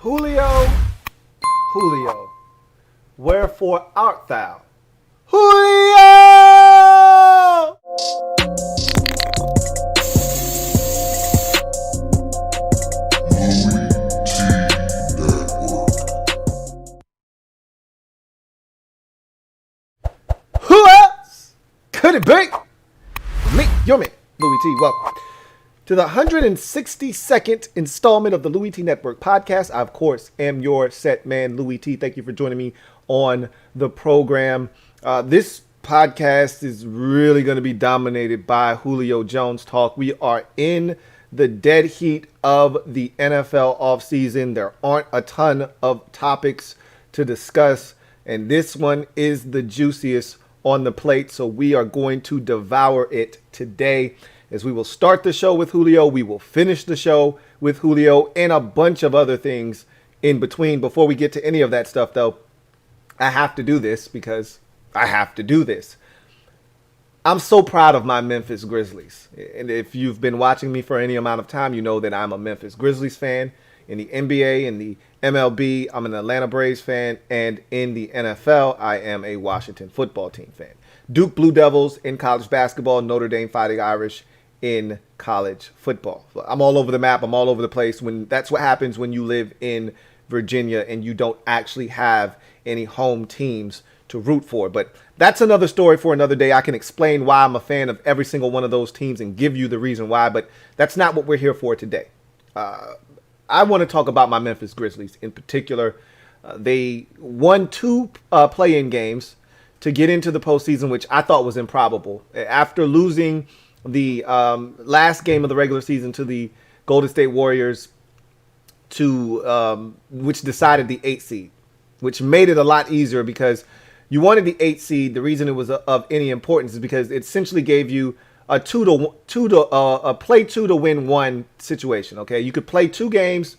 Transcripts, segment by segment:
Julio, Julio, wherefore art thou? Julio! Who else could it be? Me, your man, Louie T. Welcome to the 162nd installment of the Louie T Network podcast. I, of course, am your set man, Louie T. Thank you for joining me on the program. This podcast is really going to be dominated by Julio Jones talk. We are in the dead heat of the NFL offseason. There aren't a ton of topics to discuss, and this one is the juiciest on the plate, so we are going to devour it today. As we will start the show with Julio, we will finish the show with Julio, and a bunch of other things in between. Before we get to any of that stuff, though, I have to do this because I have to do this. I'm so proud of my Memphis Grizzlies. And if you've been watching me for any amount of time, you know that I'm a Memphis Grizzlies fan. In the NBA, in the MLB, I'm an Atlanta Braves fan. And in the NFL, I am a Washington football team fan. Duke Blue Devils in college basketball, Notre Dame Fighting Irish in college football. I'm all over the map. I'm all over the place. That's what happens when you live in Virginia and you don't actually have any home teams to root for. But that's another story for another day. I can explain why I'm a fan of every single one of those teams and give you the reason why, but that's not what we're here for today. I want to talk about my Memphis Grizzlies in particular. They won two play-in games to get into the postseason, which I thought was improbable. After losing the last game of the regular season to the Golden State Warriors, which decided the 8th seed, which made it a lot easier because you wanted the 8th seed. The reason it was of any importance is because it essentially gave you a play two to win one situation. Okay, you could play two games.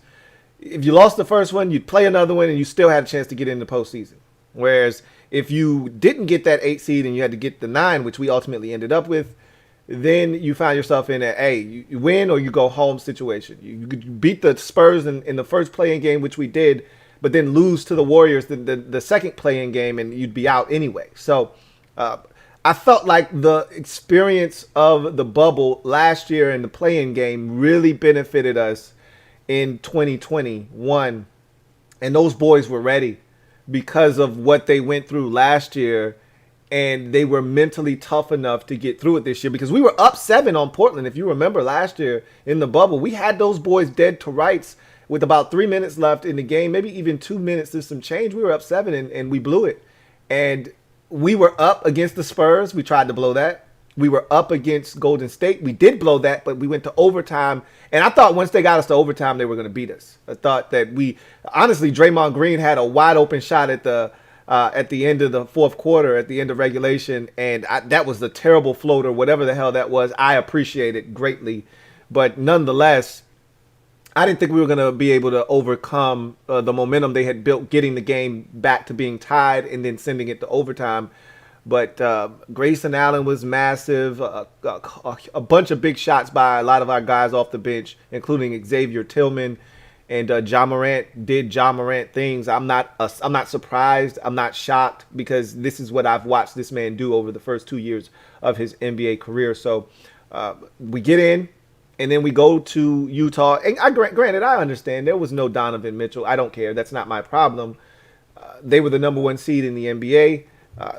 If you lost the first one, you'd play another one, and you still had a chance to get in the postseason. Whereas if you didn't get that 8th seed and you had to get the 9, which we ultimately ended up with, then you find yourself in you win or you go home situation. You could beat the Spurs in the first play-in game, which we did, but then lose to the Warriors the second play-in game, and you'd be out anyway. So I felt like the experience of the bubble last year in the play-in game really benefited us in 2021. And those boys were ready because of what they went through last year. And they were mentally tough enough to get through it this year because we were up 7 on Portland. If you remember last year in the bubble, we had those boys dead to rights with about 3 minutes left in the game, maybe even 2 minutes. There's some change. We were up 7 and we blew it. And we were up against the Spurs. We tried to blow that. We were up against Golden State. We did blow that, but we went to overtime. And I thought once they got us to overtime, they were going to beat us. I thought that honestly, Draymond Green had a wide open shot at the end of the fourth quarter, at the end of regulation. And that was a terrible floater, whatever the hell that was. I appreciate it greatly. But nonetheless, I didn't think we were going to be able to overcome the momentum they had built, getting the game back to being tied and then sending it to overtime. But Grayson Allen was massive. A bunch of big shots by a lot of our guys off the bench, including Xavier Tillman. And Ja Morant did Ja Morant things. I'm not surprised. I'm not shocked because this is what I've watched this man do over the first 2 years of his NBA career. So we get in. And then we go to Utah. And granted, I understand there was no Donovan Mitchell. I don't care. That's not my problem. They were the number 1 seed in the NBA,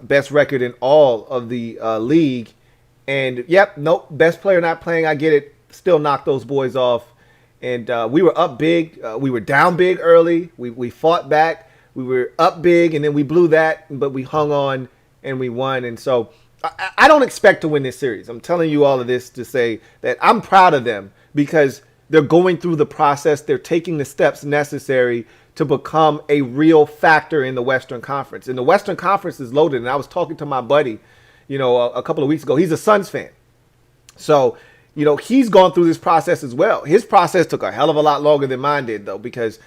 best record in all of the league. And, best player not playing. I get it. Still knocked those boys off. And we were up big. We were down big early. We fought back. We were up big, and then we blew that. But we hung on, and we won. And so I don't expect to win this series. I'm telling you all of this to say that I'm proud of them because they're going through the process. They're taking the steps necessary to become a real factor in the Western Conference. And the Western Conference is loaded. And I was talking to my buddy, a couple of weeks ago. He's a Suns fan. So, he's gone through this process as well. His process took a hell of a lot longer than mine did, though, because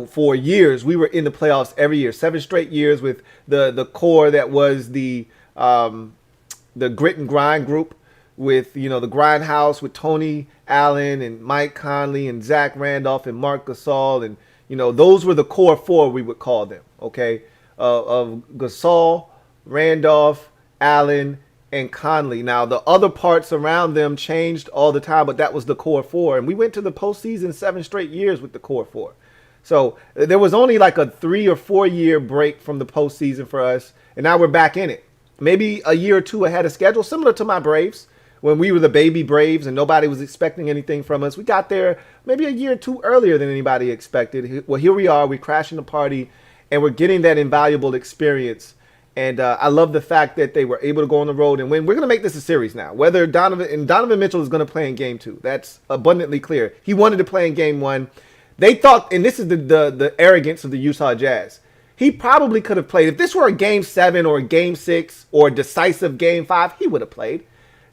for years we were in the playoffs every year, 7 straight years with the core that was the grit and grind group with, the Grindhouse with Tony Allen and Mike Conley and Zach Randolph and Mark Gasol and, those were the core four, we would call them, okay? Of Gasol, Randolph, Allen, and Conley. Now, the other parts around them changed all the time, but that was the core four. And we went to the postseason 7 straight years with the core four. So there was only like a 3 or 4 year break from the postseason for us, and now we're back in it. Maybe a year or two ahead of schedule, similar to my Braves. When we were the baby Braves and nobody was expecting anything from us, we got there maybe a year or two earlier than anybody expected. Well, here we are. We're crashing the party, and we're getting that invaluable experience. And I love the fact that they were able to go on the road and win. We're going to make this a series now. Whether Donovan Mitchell is going to play in Game 2. That's abundantly clear. He wanted to play in Game 1. They thought, and this is the arrogance of the Utah Jazz, he probably could have played. If this were a Game 7 or a Game 6 or a decisive Game 5, he would have played.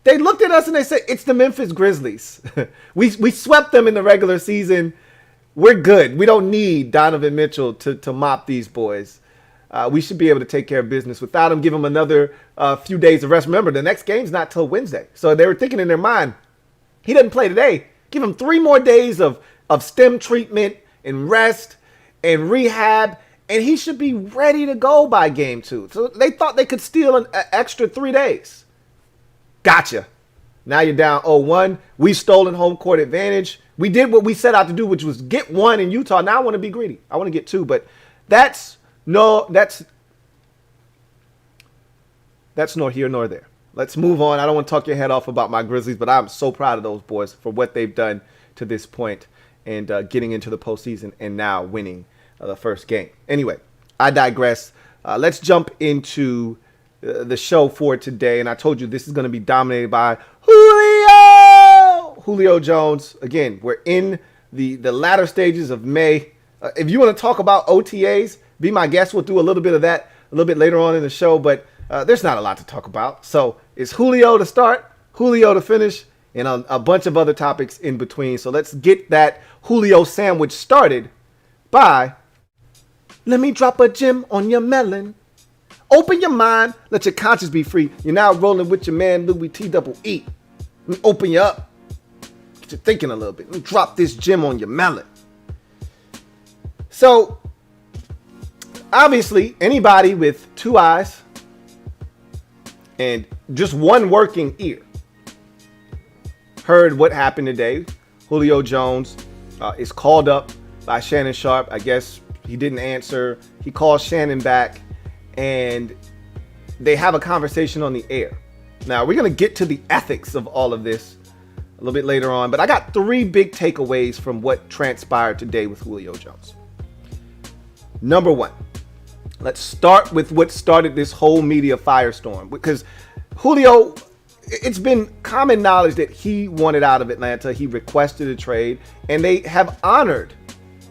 They looked at us and they said, it's the Memphis Grizzlies. we swept them in the regular season. We're good. We don't need Donovan Mitchell to mop these boys. We should be able to take care of business without him. Give him another few days of rest. Remember, the next game's not till Wednesday. So they were thinking in their mind, he doesn't play today. Give him 3 more days of stem treatment and rest and rehab, and he should be ready to go by Game 2. So they thought they could steal an extra 3 days. Gotcha. Now you're down 0-1. We've stolen home court advantage. We did what we set out to do, which was get 1 in Utah. Now I want to be greedy. I want to get 2, but that's nor here nor there. Let's move on. I don't want to talk your head off about my Grizzlies, but I'm so proud of those boys for what they've done to this point and getting into the postseason and now winning the first game. Anyway, I digress. Let's jump into the show for today. And I told you this is going to be dominated by Julio Jones. Again, we're in the latter stages of May. If you want to talk about OTAs, be my guest. We'll do a little bit of that a little bit later on in the show, but there's not a lot to talk about. So it's Julio to start, Julio to finish, and a bunch of other topics in between. So let's get that Julio sandwich started by, let me drop a gem on your melon. Open your mind, let your conscience be free. You're now rolling with your man, LouieTeeNetwork. Let me open you up, get you thinking a little bit. Let me drop this gem on your melon. So, obviously, anybody with 2 eyes and just 1 working ear heard what happened today. Julio Jones is called up by Shannon Sharpe. I guess he didn't answer. He calls Shannon back, and they have a conversation on the air. Now, we're going to get to the ethics of all of this a little bit later on, but I got 3 big takeaways from what transpired today with Julio Jones. Number 1, let's start with what started this whole media firestorm, because Julio, it's been common knowledge that he wanted out of Atlanta. He requested a trade, and they have honored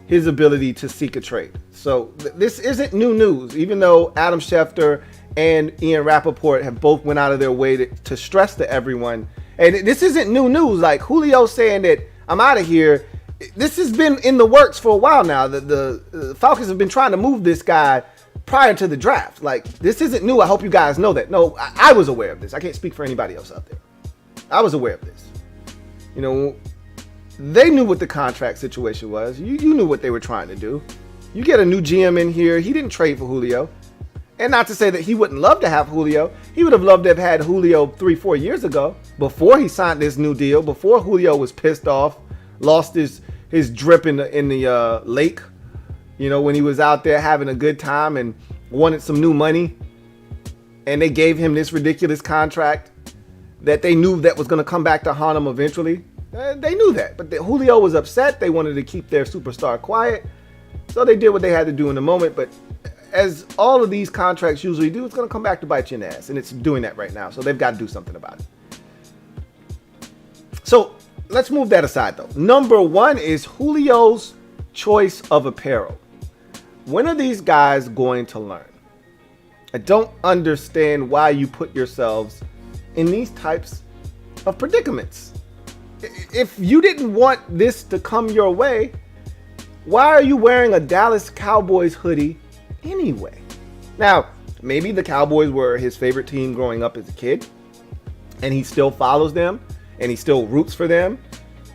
his ability to seek a trade. So this isn't new news, even though Adam Schefter and Ian Rappaport have both went out of their way to stress to everyone. And this isn't new news. Like Julio saying that I'm out of here, this has been in the works for a while now. The Falcons have been trying to move this guy prior to the draft. Like, this isn't new. I hope you guys know that. No, I was aware of this. I can't speak for anybody else out there. I was aware of this. They knew what the contract situation was. You knew what they were trying to do. You get a new GM in here. He didn't trade for Julio. And not to say that he wouldn't love to have Julio. He would have loved to have had Julio 3-4 years ago, before he signed this new deal, before Julio was pissed off, lost his drip in the lake, when he was out there having a good time and wanted some new money. And they gave him this ridiculous contract that they knew that was going to come back to haunt him eventually. They knew that. But Julio was upset. They wanted to keep their superstar quiet. So they did what they had to do in the moment. But as all of these contracts usually do, it's going to come back to bite you in the ass. And it's doing that right now. So they've got to do something about it. So let's move that aside, though. Number 1 is Julio's choice of apparel. When are these guys going to learn? I don't understand why you put yourselves in these types of predicaments. If you didn't want this to come your way, why are you wearing a Dallas Cowboys hoodie anyway? Now, maybe the Cowboys were his favorite team growing up as a kid, and he still follows them, and he still roots for them.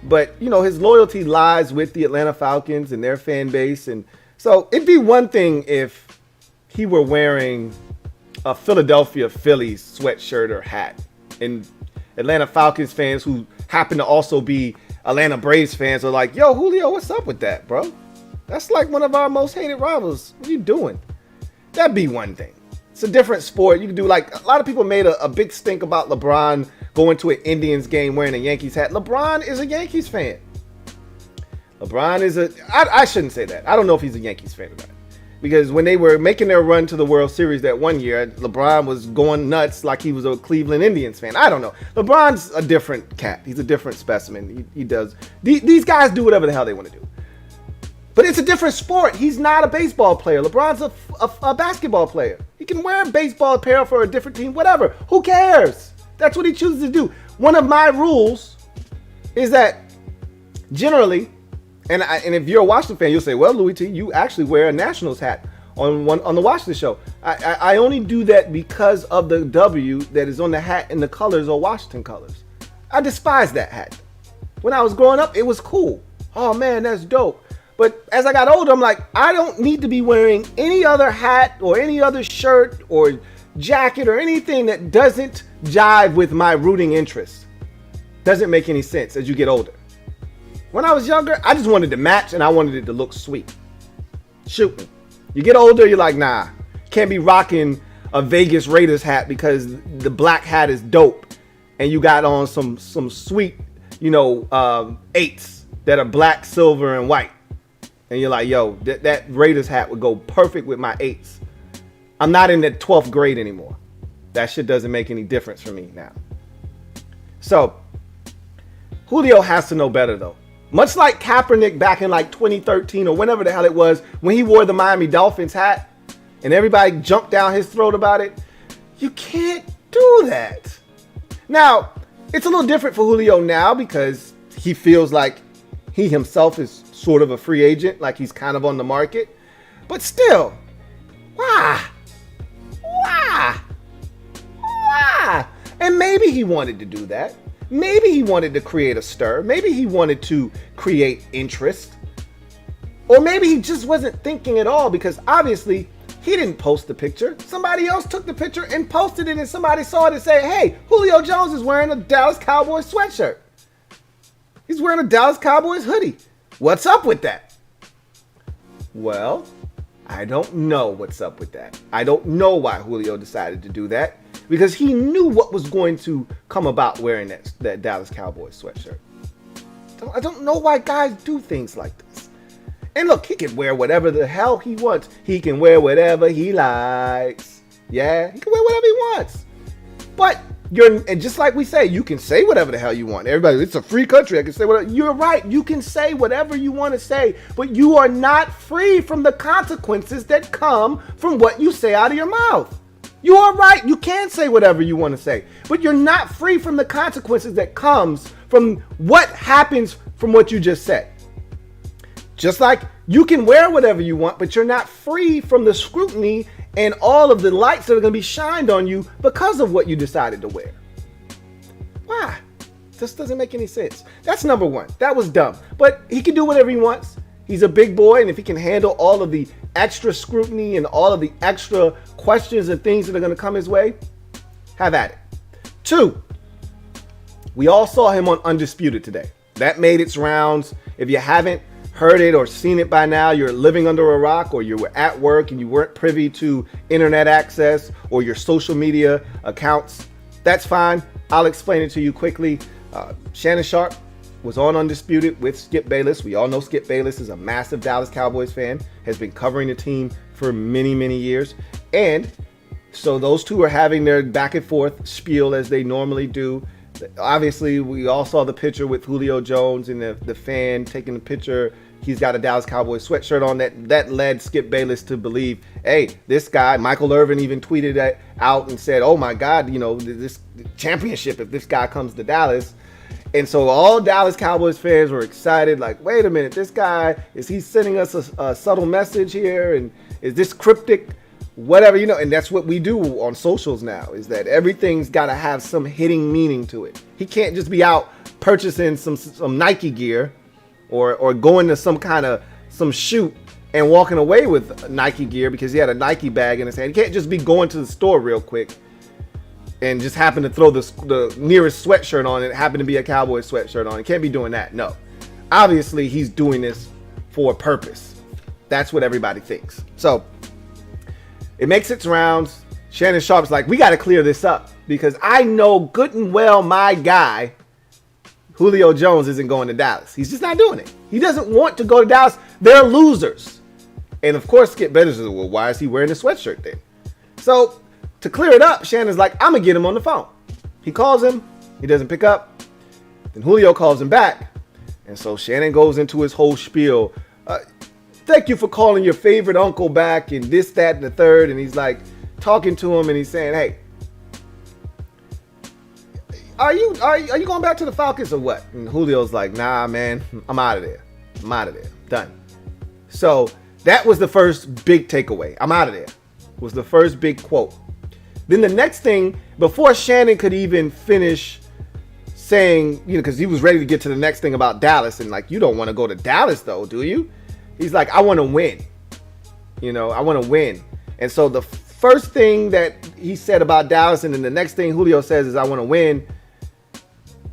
But, you know, his loyalty lies with the Atlanta Falcons and their fan base. And so it'd be one thing if he were wearing a Philadelphia Phillies sweatshirt or hat. And Atlanta Falcons fans who happen to also be Atlanta Braves fans are like, yo, Julio, what's up with that, bro? That's like one of our most hated rivals. What are you doing? That'd be one thing. It's a different sport. You can do like a lot of people made a big stink about LeBron going to an Indians game wearing a Yankees hat. LeBron is a Yankees fan. LeBron is I shouldn't say that. I don't know if he's a Yankees fan or not. Because when they were making their run to the World Series that one year, LeBron was going nuts like he was a Cleveland Indians fan. I don't know. LeBron's a different cat. He's a different specimen. He does. These guys do whatever the hell they want to do. But it's a different sport. He's not a baseball player. LeBron's a basketball player. He can wear baseball apparel for a different team, whatever. Who cares? That's what he chooses to do. One of my rules is that generally, and if you're a Washington fan, you'll say, well, Louie T, you actually wear a Nationals hat on the Washington show. I only do that because of the W that is on the hat and the colors are Washington colors. I despise that hat. When I was growing up, it was cool. Oh, man, that's dope. But as I got older, I'm like, I don't need to be wearing any other hat or any other shirt or jacket or anything that doesn't jive with my rooting interests. Doesn't make any sense as you get older. When I was younger, I just wanted to match and I wanted it to look sweet. Shoot me. You get older, you're like, nah, can't be rocking a Vegas Raiders hat because the black hat is dope and you got on some sweet, eights that are black, silver, and white. And you're like, yo, that Raiders hat would go perfect with my eights. I'm not in the 12th grade anymore. That shit doesn't make any difference for me now. So, Julio has to know better, though. Much like Kaepernick back in like 2013 or whenever the hell it was, when he wore the Miami Dolphins hat and everybody jumped down his throat about it, you can't do that. Now, it's a little different for Julio now because he feels like he himself is sort of a free agent, like he's kind of on the market. But still, why? And maybe he wanted to do that. Maybe he wanted to create a stir. Maybe he wanted to create interest. Or maybe he just wasn't thinking at all because obviously he didn't post the picture. Somebody else took the picture and posted it and somebody saw it and said, hey, Julio Jones is wearing a Dallas Cowboys sweatshirt. He's wearing a Dallas Cowboys hoodie. What's up with that? Well, I don't know what's up with that. I don't know why Julio decided to do that because he knew what was going to come about wearing that Dallas Cowboys sweatshirt. I don't know why guys do things like this. And look, he can wear whatever the hell he wants. He can wear whatever he likes. Yeah, he can wear whatever he wants. But and just like we say, you can say whatever the hell you want. Everybody, it's a free country. I can say whatever. You're right. You can say whatever you want to say, but you are not free from the consequences that come from what you say out of your mouth. You are right. You can say whatever you want to say, but you're not free from the consequences that comes from what happens from what you just said. Just like you can wear whatever you want, but you're not free from the scrutiny and all of the lights that are going to be shined on you because of what you decided to wear. Why? This doesn't make any sense. That's number one. That was dumb. But he can do whatever he wants. He's a big boy, and if he can handle all of the extra scrutiny and all of the extra questions and things that are going to come his way, have at it. 2, we all saw him on Undisputed today. That made its rounds. If you haven't heard it or seen it by now, you're living under a rock, or you were at work and you weren't privy to internet access or your social media accounts. That's fine. I'll explain it to you quickly. Shannon Sharpe was on Undisputed with Skip Bayless. We all know Skip Bayless is a massive Dallas Cowboys fan, has been covering the team for many, many years. And so those two are having their back and forth spiel as they normally do. Obviously, we all saw the picture with Julio Jones and the fan taking the picture. He's got a Dallas Cowboys sweatshirt on. That led Skip Bayless to believe, hey, this guy, Michael Irvin even tweeted that out and said, oh my God, this championship if this guy comes to Dallas. And so all Dallas Cowboys fans were excited, like, wait a minute, this guy, is he sending us a subtle message here? And is this cryptic? Whatever, and that's what we do on socials now, is that everything's got to have some hitting meaning to it. He can't just be out purchasing some Nike gear or going to some shoot and walking away with Nike gear because he had a Nike bag in his hand. He can't just be going to the store real quick and just happen to throw the nearest sweatshirt on. It happened to be a Cowboys sweatshirt on. He can't be doing that. No. Obviously, he's doing this for a purpose. That's what everybody thinks. So it makes its rounds. Shannon Sharp's like, we got to clear this up because I know good and well my guy, Julio Jones, isn't going to Dallas. He's just not doing it. He doesn't want to go to Dallas. They're losers. And of course, Skip Bayless says, well, why is he wearing a sweatshirt then? So to clear it up, Shannon's like, I'm going to get him on the phone. He calls him. He doesn't pick up. Then Julio calls him back. And so Shannon goes into his whole spiel. Thank you for calling your favorite uncle back and this, that, and the third. And he's like talking to him and he's saying, hey, are you going back to the Falcons or what? And Julio's like, nah, man, I'm out of there. I'm out of there. Done. So that was the first big takeaway. I'm out of there. Was the first big quote. Then the next thing, before Shannon could even finish saying, because he was ready to get to the next thing about Dallas, and like, you don't want to go to Dallas though, do you? He's like, I want to win. I want to win. And so the first thing that he said about Dallas, and then the next thing Julio says is, I want to win.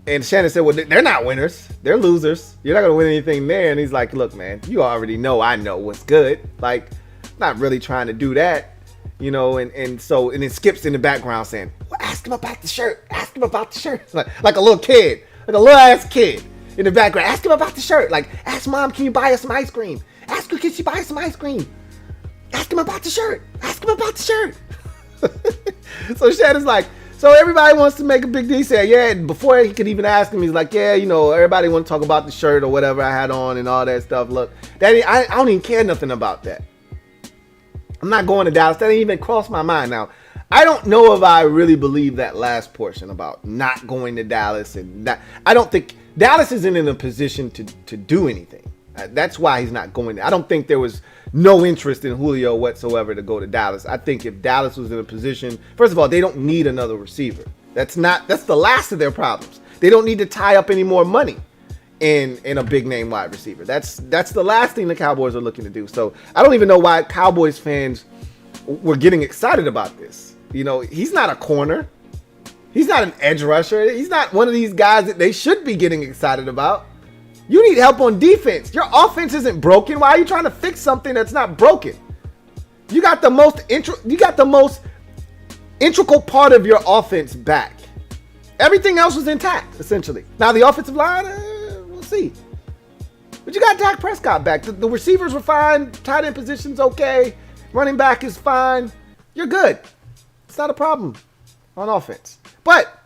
And Shannon said, well, they're not winners. They're losers. You're not going to win anything there. And he's like, look, man, you already know I know what's good. Like, not really trying to do that. And so it skips in the background saying, well, ask him about the shirt. Ask him about the shirt. Like a little kid, like a little ass kid in the background. Ask him about the shirt. Like, ask mom, can you buy us some ice cream? Ask her, can she buy us some ice cream? Ask him about the shirt. Ask him about the shirt. So Shannon's like, so everybody wants to make a big deal. He said, yeah, and before he could even ask him, he's like, yeah, everybody want to talk about the shirt or whatever I had on and all that stuff. Look, Daddy, I don't even care nothing about that. I'm not going to Dallas. That didn't even cross my mind. Now, I don't know if I really believe that last portion about not going to Dallas. And that, I don't think Dallas isn't in a position to do anything. That's why he's not going there. I don't think there was no interest in Julio whatsoever to go to Dallas. I think if Dallas was in a position, first of all, they don't need another receiver. That's the last of their problems. They don't need to tie up any more money in a big name wide receiver. That's the last thing the Cowboys are looking to do. So I don't even know why Cowboys fans were getting excited about this. He's not a corner. He's not an edge rusher. He's not one of these guys that they should be getting excited about. You need help on defense. Your offense isn't broken. Why are you trying to fix something that's not broken? You got the most integral part of your offense back. Everything else was intact, essentially. Now the offensive line, we'll see. But you got Dak Prescott back. The receivers were fine. Tight end position's okay. Running back is fine. You're good. It's not a problem on offense. But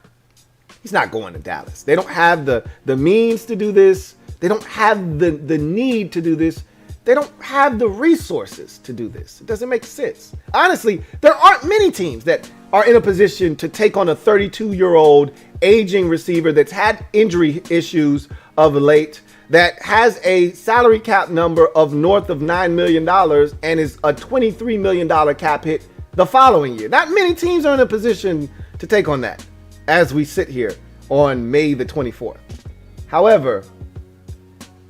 he's not going to Dallas. They don't have the means to do this. They don't have the need to do this. They don't have the resources to do this. It doesn't make sense. Honestly, there aren't many teams that are in a position to take on a 32-year-old aging receiver that's had injury issues of late, that has a salary cap number of north of $9 million and is a $23 million cap hit the following year. Not many teams are in a position to take on that as we sit here on May the 24th. However,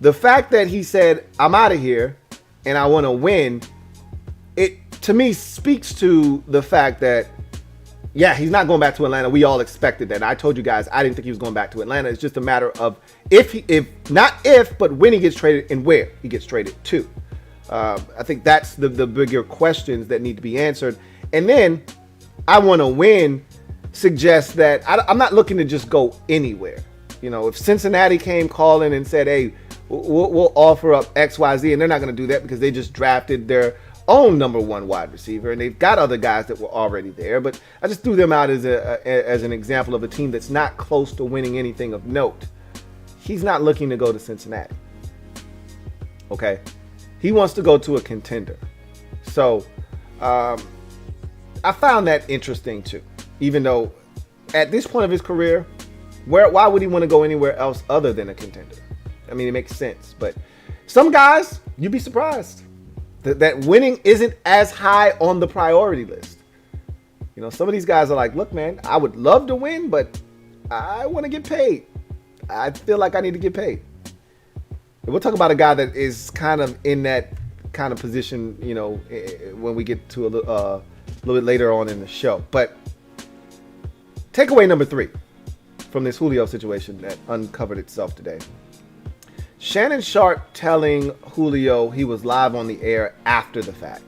the fact that he said, I'm out of here and I want to win, it to me speaks to the fact that, yeah, he's not going back to Atlanta. We all expected that. I told you guys I didn't think he was going back to Atlanta. It's just a matter of but when he gets traded and where he gets traded to. I think that's the bigger questions that need to be answered. And then I want to win suggests that I'm not looking to just go anywhere. If Cincinnati came calling and said, hey, we'll offer up XYZ, and they're not going to do that because they just drafted their own number one wide receiver, and they've got other guys that were already there. But I just threw them out as an example of a team that's not close to winning anything of note. He's not looking to go to Cincinnati. Okay? He wants to go to a contender. So I found that interesting too, even though at this point of his career, why would he want to go anywhere else other than a contender? I mean, it makes sense. But some guys, you'd be surprised that winning isn't as high on the priority list. Some of these guys are like, look, man, I would love to win, but I want to get paid. I feel like I need to get paid. And we'll talk about a guy that is kind of in that kind of position, you know, when we get to a little bit later on in the show. But takeaway number 3 from this Julio situation that uncovered itself today. Shannon Sharpe telling Julio he was live on the air after the fact.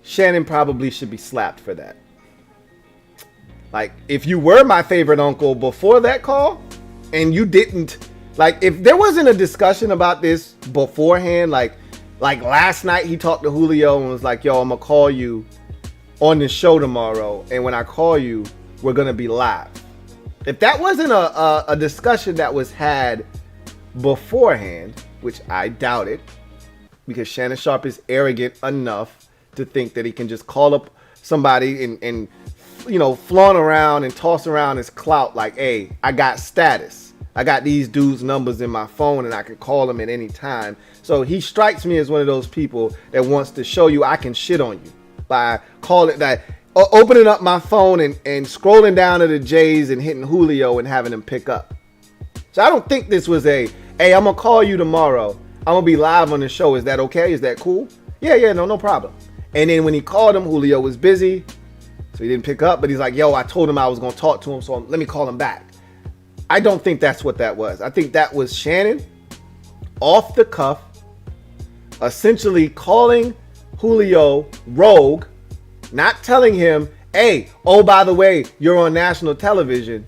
Shannon probably should be slapped for that. Like, if you were my favorite uncle before that call and you didn't, like, if there wasn't a discussion about this beforehand, like last night he talked to Julio and was like, yo, I'm going to call you on the show tomorrow. And when I call you, we're going to be live. If that wasn't a discussion that was had beforehand, which I doubt it, because Shannon Sharpe is arrogant enough to think that he can just call up somebody and you know, flaunt around and toss around his clout like, hey, I got status. I got these dudes' numbers in my phone and I can call them at any time. So he strikes me as one of those people that wants to show you I can shit on you by opening up my phone and scrolling down to the J's and hitting Julio and having him pick up. So I don't think this was hey, I'm going to call you tomorrow. I'm going to be live on the show. Is that okay? Is that cool? Yeah, no problem. And then when he called him, Julio was busy. So he didn't pick up, but he's like, yo, I told him I was going to talk to him, so let me call him back. I don't think that's what that was. I think that was Shannon off the cuff, essentially calling Julio rogue, not telling him, hey, oh, by the way, you're on national television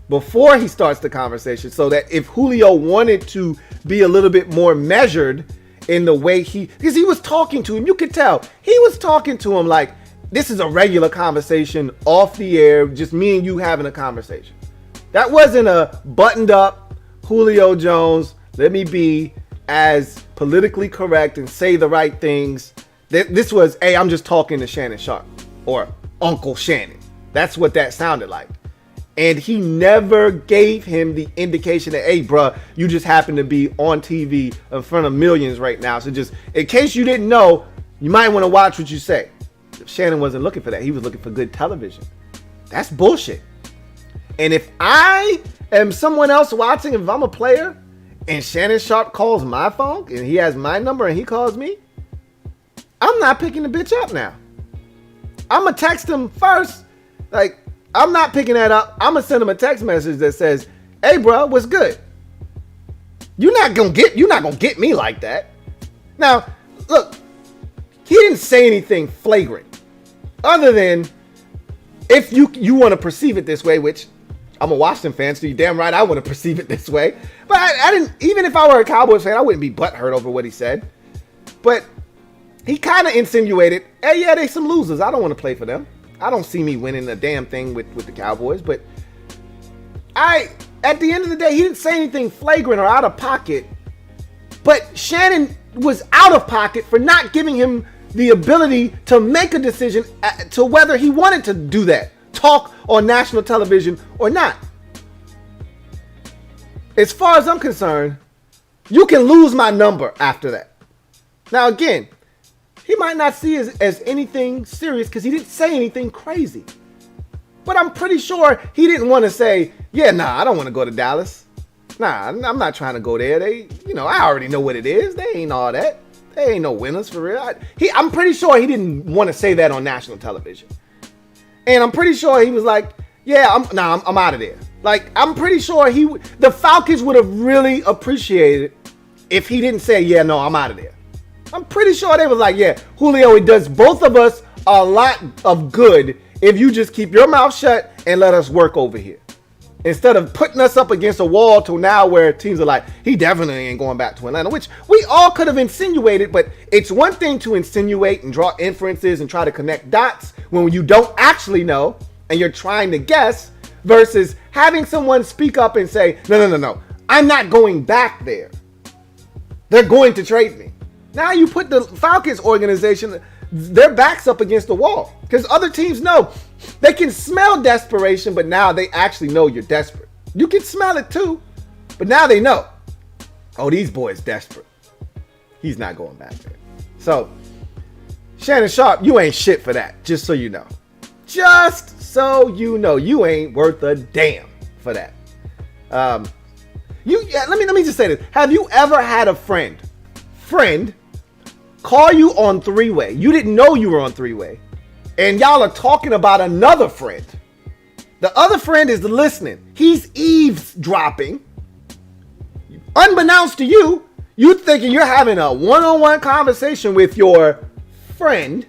before he starts the conversation, so that if Julio wanted to be a little bit more measured in the way because he was talking to him, you could tell he was talking to him like, this is a regular conversation off the air, just me and you having a conversation. That wasn't a buttoned up Julio Jones, let me be as politically correct and say the right things. This was, hey, I'm just talking to Shannon Sharpe or Uncle Shannon. That's what that sounded like. And he never gave him the indication that, hey, bruh, you just happen to be on TV in front of millions right now. So just in case you didn't know, you might want to watch what you say. Shannon wasn't looking for that. He was looking for good television. That's bullshit. And if I am someone else watching, if I'm a player and Shannon Sharpe calls my phone and he has my number and he calls me, I'm not picking the bitch up now. I'm going to text him first. Like, I'm not picking that up. I'm going to send him a text message that says, hey, bro, what's good? You're not going to get me like that. Now, look, he didn't say anything flagrant other than if you want to perceive it this way, which I'm a Washington fan, so you're damn right I want to perceive it this way. But I didn't, even if I were a Cowboys fan, I wouldn't be butthurt over what he said. But he kind of insinuated, hey, yeah, they some losers. I don't want to play for them. I don't see me winning a damn thing with the Cowboys. But at the end of the day, he didn't say anything flagrant or out of pocket. But Shannon was out of pocket for not giving him the ability to make a decision to whether he wanted to do that, talk on national television or not. As far as I'm concerned, you can lose my number after that. Now, again, he might not see it as anything serious because he didn't say anything crazy. But I'm pretty sure he didn't want to say, yeah, nah, I don't want to go to Dallas. Nah, I'm not trying to go there. I already know what it is. They ain't all that. They ain't no winners for real. I'm pretty sure he didn't want to say that on national television. And I'm pretty sure he was like, yeah, I'm out of there. Like, I'm pretty sure the Falcons would have really appreciated if he didn't say, yeah, no, I'm out of there. I'm pretty sure they was like, yeah, Julio, it does both of us a lot of good if you just keep your mouth shut and let us work over here. Instead of putting us up against a wall to now where teams are like, he definitely ain't going back to Atlanta, which we all could have insinuated, but it's one thing to insinuate and draw inferences and try to connect dots when you don't actually know and you're trying to guess versus having someone speak up and say, no, I'm not going back there. They're going to trade me. Now you put the Falcons organization, their backs up against the wall because other teams know they can smell desperation, but now they actually know you're desperate. You can smell it too, but now they know, oh, these boys desperate. He's not going back there. So Shannon Sharpe, you ain't shit for that. Just so you know, you ain't worth a damn for that. Let me just say this. Have you ever had a friend call you on three-way? You didn't know you were on three-way, and y'all are talking about another friend. The other friend is listening. He's eavesdropping. Unbeknownst to you, you thinking you're having a one-on-one conversation with your friend,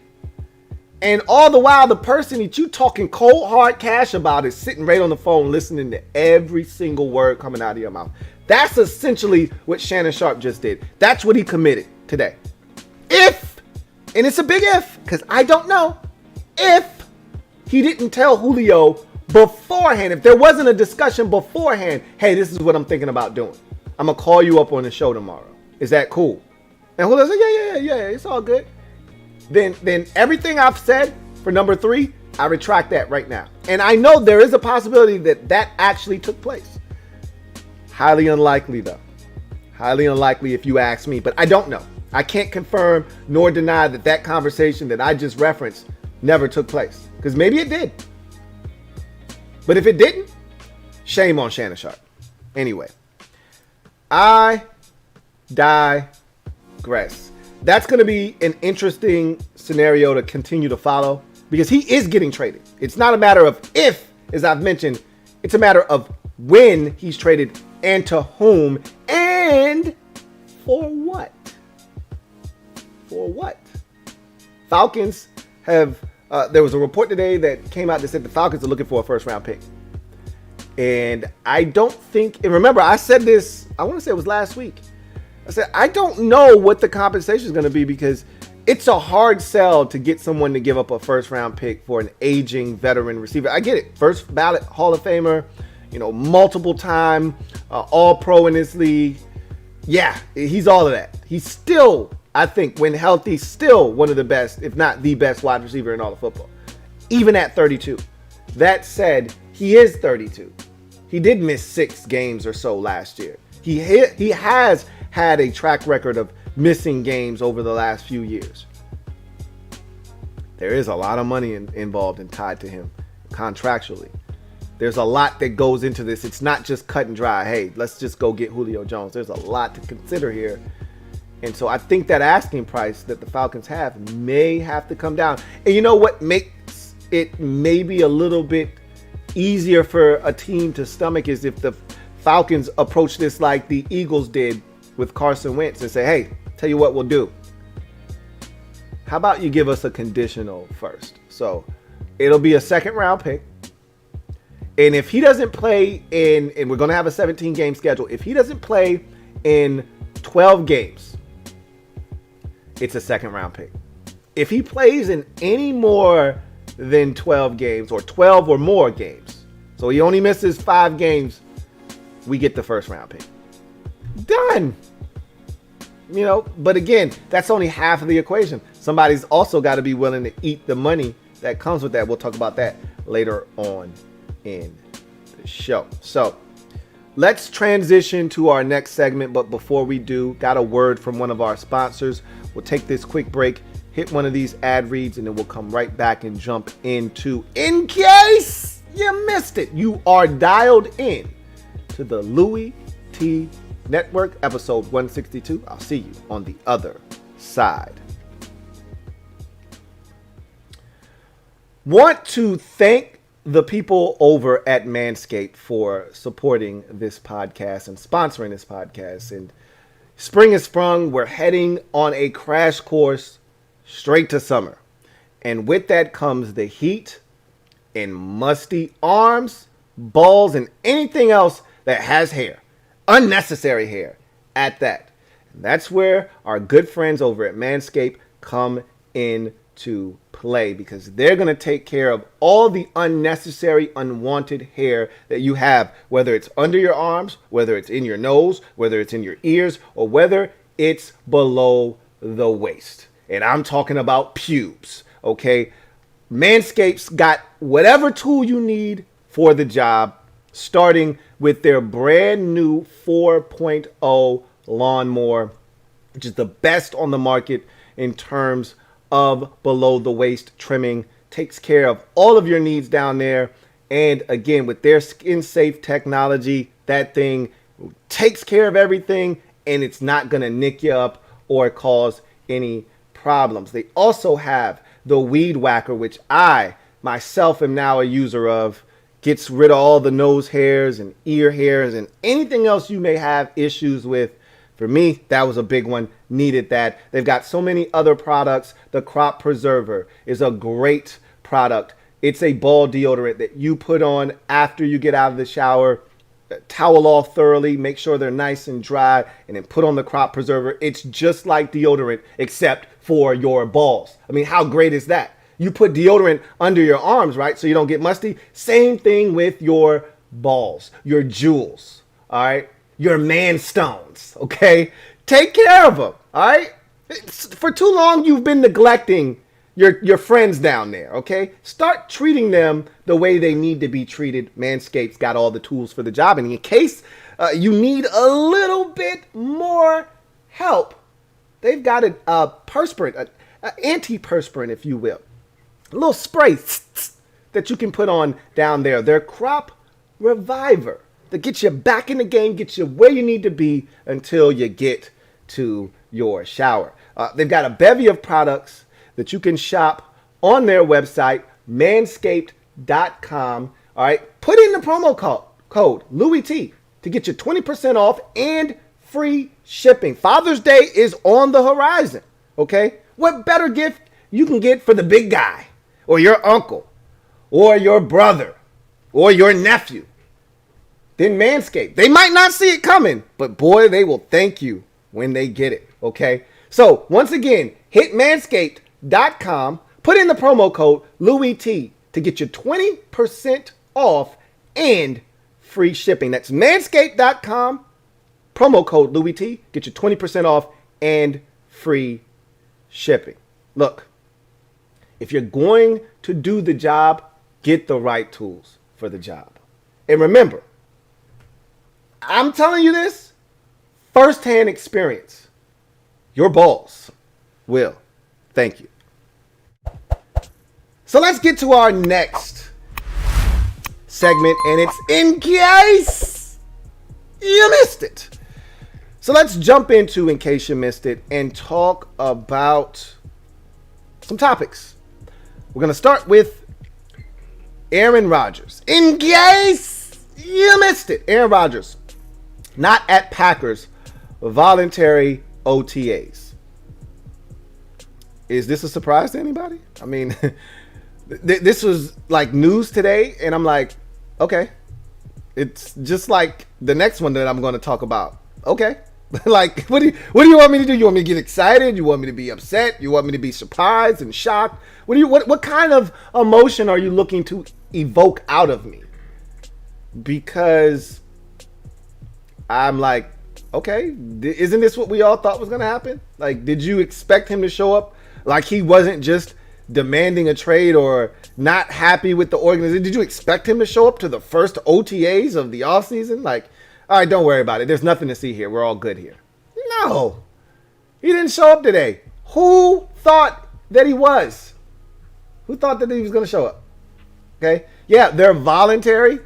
and all the while the person that you talking cold hard cash about is sitting right on the phone listening to every single word coming out of your mouth. That's essentially what Shannon Sharpe just did. That's what he committed today. If, and it's a big if, because I don't know, if he didn't tell Julio beforehand, if there wasn't a discussion beforehand, hey, this is what I'm thinking about doing. I'm going to call you up on the show tomorrow. Is that cool? And Julio said, yeah, it's all good. Then everything I've said for number 3, I retract that right now. And I know there is a possibility that actually took place. Highly unlikely, though. Highly unlikely if you ask me, but I don't know. I can't confirm nor deny that conversation that I just referenced never took place. Because maybe it did. But if it didn't, shame on Shannon Sharpe. Anyway, I digress. That's going to be an interesting scenario to continue to follow because he is getting traded. It's not a matter of if, as I've mentioned, it's a matter of when he's traded and to whom and for what. For what? Falcons have, there was a report today that came out that said the Falcons are looking for a first round pick. And I don't think, and remember, I said this, I want to say it was last week. I said, I don't know what the compensation is going to be because it's a hard sell to get someone to give up a first round pick for an aging veteran receiver. I get it. First ballot Hall of Famer, multiple time all pro in this league. Yeah, he's all of that. He's still, I think, when healthy, still one of the best, if not the best wide receiver in all of football, even at 32. That said, he is 32. He did miss 6 games or so last year. He has had a track record of missing games over the last few years. There is a lot of money involved and tied to him contractually. There's a lot that goes into this. It's not just cut and dry. Hey, let's just go get Julio Jones. There's a lot to consider here. And so I think that asking price that the Falcons have may have to come down. And you know what makes it maybe a little bit easier for a team to stomach is if the Falcons approach this like the Eagles did with Carson Wentz and say, hey, tell you what we'll do. How about you give us a conditional first? So it'll be a second round pick. And if he doesn't play and we're going to have a 17 game schedule, if he doesn't play in 12 games, it's a second round pick. If he plays in any more than 12 games or 12 or more games, so he only misses 5 games, we get the first round pick. Done. But again, that's only half of the equation. Somebody's also got to be willing to eat the money that comes with that. We'll talk about that later on in the show. So let's transition to our next segment. But before we do, got a word from one of our sponsors. We'll take this quick break, hit one of these ad reads, and then we'll come right back and jump into, in case you missed it, you are dialed in to the Louie T Network, episode 162. I'll see you on the other side. Want to thank the people over at Manscaped for supporting this podcast and sponsoring this podcast. And spring has sprung. We're heading on a crash course straight to summer. And with that comes the heat and musty arms, balls, and anything else that has hair. Unnecessary hair at that. And that's where our good friends over at Manscaped come into play because they're going to take care of all the unnecessary, unwanted hair that you have, whether it's under your arms, whether it's in your nose, whether it's in your ears, or whether it's below the waist. And I'm talking about pubes, okay? Manscaped's got whatever tool you need for the job, starting with their brand new 4.0 lawnmower, which is the best on the market in terms of below the waist trimming. Takes care of all of your needs down there. And again, with their skin safe technology, That thing takes care of everything, and it's not going to nick you up or cause any problems. They also have the Weed Whacker, which I myself am now a user of. Gets rid of all the nose hairs and ear hairs and anything else you may have issues with. For me, that was a big one. Needed that. They've got so many other products. The Crop Preserver is a great product. It's a ball deodorant that you put on after you get out of the shower. Towel off thoroughly, make sure they're nice and dry, and then put on the Crop Preserver. It's just like deodorant, except for your balls. I mean, how great is that? You put deodorant under your arms, right, so you don't get musty. Same thing with your balls, your jewels, all right? Your man stones, okay? Take care of them, all right? For too long, you've been neglecting your friends down there, okay? Start treating them the way they need to be treated. Manscaped's got all the tools for the job. And in case you need a little bit more help, they've got a perspirant, an antiperspirant, if you will. A little spray that you can put on down there. Their Crop Reviver that gets you back in the game, gets you where you need to be until you get to your shower. They've got a bevy of products that you can shop on their website, manscaped.com. All right, put in the promo code LouieT to get you 20% off and free shipping. Father's Day is on the horizon, okay? What better gift you can get for the big guy or your uncle or your brother or your nephew than Manscaped? They might not see it coming, but boy, they will thank you when they get it, okay? So once again, hit manscaped.com, put in the promo code LouieT to get you 20% off and free shipping. That's manscaped.com, promo code LouieT, get you 20% off and free shipping. Look, if you're going to do the job, get the right tools for the job. And remember, I'm telling you this, firsthand experience. Your balls will thank you. So let's get to our next segment, and it's In Case You Missed It. So let's jump into In Case You Missed It and talk about some topics. We're going to start with Aaron Rodgers. In case you missed it, Aaron Rodgers, not at Packers, voluntary OTAs. Is this a surprise to anybody? I mean, this was like news today, and I'm like, okay. It's just like the next one that I'm going to talk about. Okay. Like, what do you want me to do? You want me to get excited? You want me to be upset? You want me to be surprised and shocked? What kind of emotion are you looking to evoke out of me? Because I'm like, okay, isn't this what we all thought was going to happen? Like, did you expect him to show up? Like, he wasn't just demanding a trade or not happy with the organization. Did you expect him to show up to the first OTAs of the offseason? Like, all right, don't worry about it. There's nothing to see here. We're all good here. No. He didn't show up today. Who thought that he was? Who thought that he was going to show up? Okay. Yeah, they're voluntary.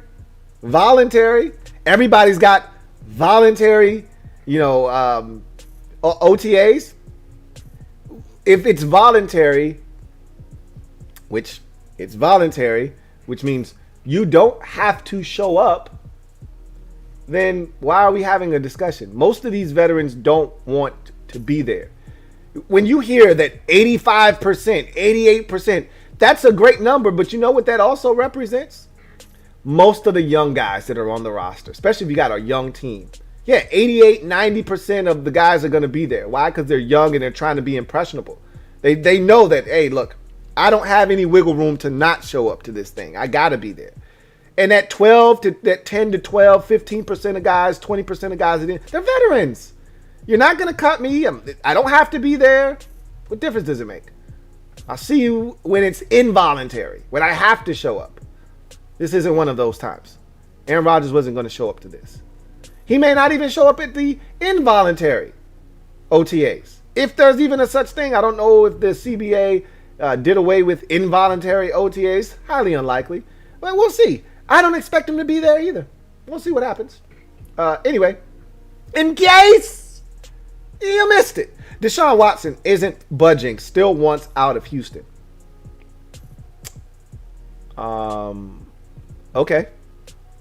Voluntary. Everybody's got voluntary, OTAs. If it's voluntary, which means you don't have to show up, then why are we having a discussion? Most of these veterans don't want to be there. When you hear that 85%, 88%, that's a great number, but you know what that also represents? Most of the young guys that are on the roster, especially if you got a young team. Yeah, 88, 90% of the guys are going to be there. Why? Because they're young and they're trying to be impressionable. They know that, hey, look, I don't have any wiggle room to not show up to this thing. I got to be there. And that 10 to 12, 15% of guys, 20% of guys, they're veterans. You're not going to cut me. I don't have to be there. What difference does it make? I'll see you when it's involuntary, when I have to show up. This isn't one of those times. Aaron Rodgers wasn't going to show up to this. He may not even show up at the involuntary OTAs. If there's even a such thing, I don't know if the CBA did away with involuntary OTAs. Highly unlikely. But we'll see. I don't expect him to be there either. We'll see what happens. Anyway, in case you missed it, Deshaun Watson isn't budging, still wants out of Houston. Okay.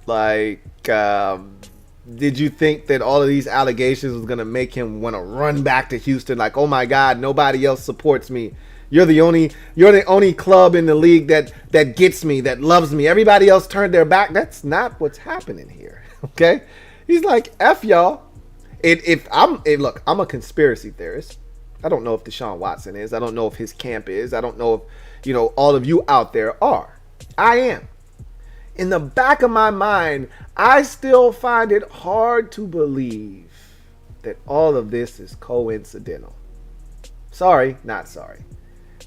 Like, did you think that all of these allegations was going to make him want to run back to Houston? Like, oh my God, nobody else supports me. You're the only club in the league that gets me, that loves me. Everybody else turned their back. That's not what's happening here. Okay. He's like, F y'all. Look, I'm a conspiracy theorist. I don't know if Deshaun Watson is. I don't know if his camp is. I don't know if, all of you out there are. I am. In the back of my mind, I still find it hard to believe that all of this is coincidental. Sorry, not sorry.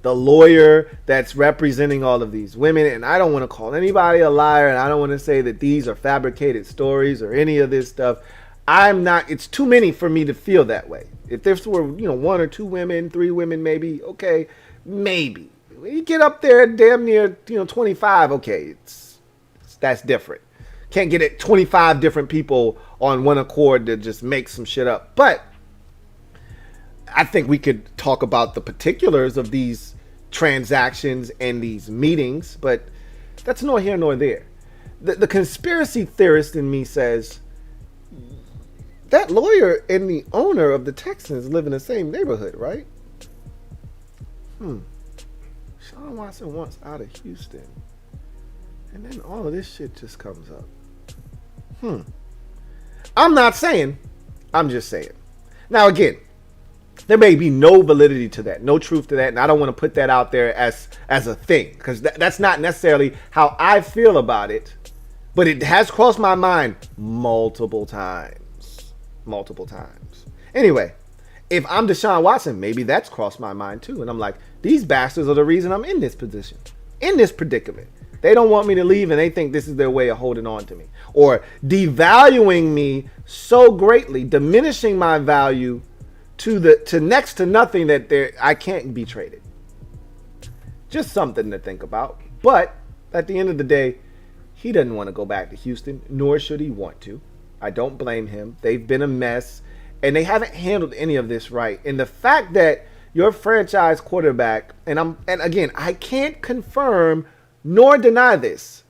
The lawyer that's representing all of these women, and I don't want to call anybody a liar, and I don't want to say that these are fabricated stories or any of this stuff. It's too many for me to feel that way. If this were, one or two women, three women, maybe, okay, maybe. When you get up there damn near, 25, okay, that's different. Can't get it 25 different people on one accord to just make some shit up. But I think we could talk about the particulars of these transactions and these meetings, but that's nor here nor there. The conspiracy theorist in me says that lawyer and the owner of the Texans live in the same neighborhood, right? Deshaun Watson wants out of Houston. And then all of this shit just comes up. I'm not saying. I'm just saying. Now, again, there may be no validity to that, no truth to that, and I don't want to put that out there as a thing, because that's not necessarily how I feel about it, but it has crossed my mind multiple times. Anyway, if I'm Deshaun Watson, maybe that's crossed my mind too, and I'm like, these bastards are the reason I'm in this position, in this predicament. They don't want me to leave, and they think this is their way of holding on to me, or devaluing me so greatly, diminishing my value to next to nothing that I can't be traded. Just something to think about. But at the end of the day, he doesn't want to go back to Houston, nor should he want to. I don't blame him. They've been a mess, and they haven't handled any of this right. And the fact that your franchise quarterback, and again, I can't confirm nor deny this,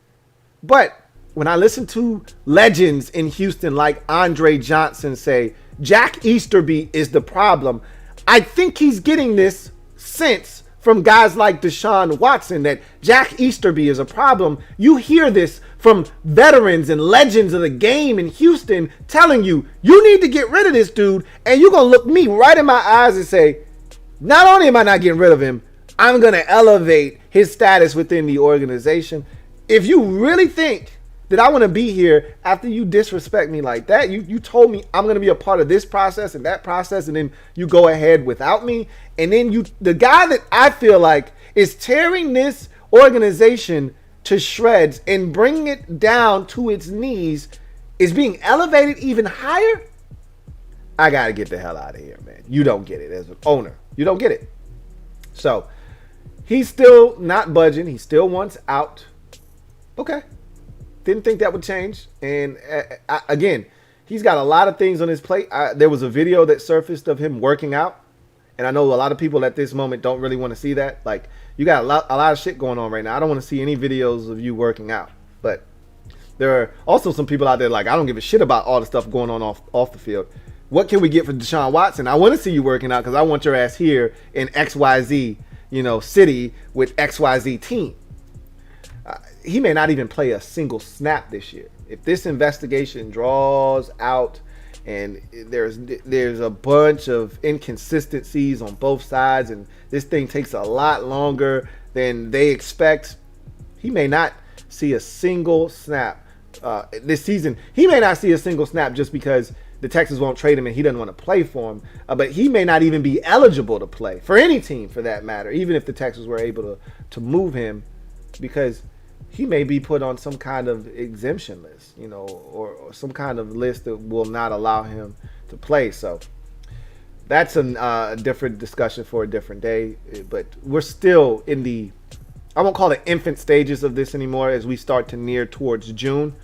but when I listen to legends in Houston like Andre Johnson say, Jack Easterby is the problem, I think he's getting this sense from guys like Deshaun Watson that Jack Easterby is a problem. You hear this from veterans and legends of the game in Houston telling you, you need to get rid of this dude, and you're going to look me right in my eyes and say, not only am I not getting rid of him, I'm going to elevate his status within the organization. If you really think that I want to be here after you disrespect me like that, you told me I'm going to be a part of this process and that process, and then you go ahead without me, and then the guy that I feel like is tearing this organization to shreds and bringing it down to its knees is being elevated even higher. I got to get the hell out of here, man. You don't get it as an owner. You don't get it. So he's still not budging. He still wants out. Okay. Didn't think that would change. And again, he's got a lot of things on his plate. There was a video that surfaced of him working out. And I know a lot of people at this moment don't really want to see that. Like, you got a lot of shit going on right now. I don't want to see any videos of you working out. But there are also some people out there like, I don't give a shit about all the stuff going on off the field. What can we get for Deshaun Watson? I want to see you working out because I want your ass here in XYZ, city with XYZ team. He may not even play a single snap this year. If this investigation draws out and there's a bunch of inconsistencies on both sides and this thing takes a lot longer than they expect, he may not see a single snap this season. He may not see a single snap just because the Texans won't trade him and he doesn't want to play for him. But he may not even be eligible to play for any team for that matter, even if the Texans were able to move him, because he may be put on some kind of exemption list, or some kind of list that will not allow him to play. So that's a different discussion for a different day. But we're still in I won't call it infant stages of this anymore as we start to near towards June.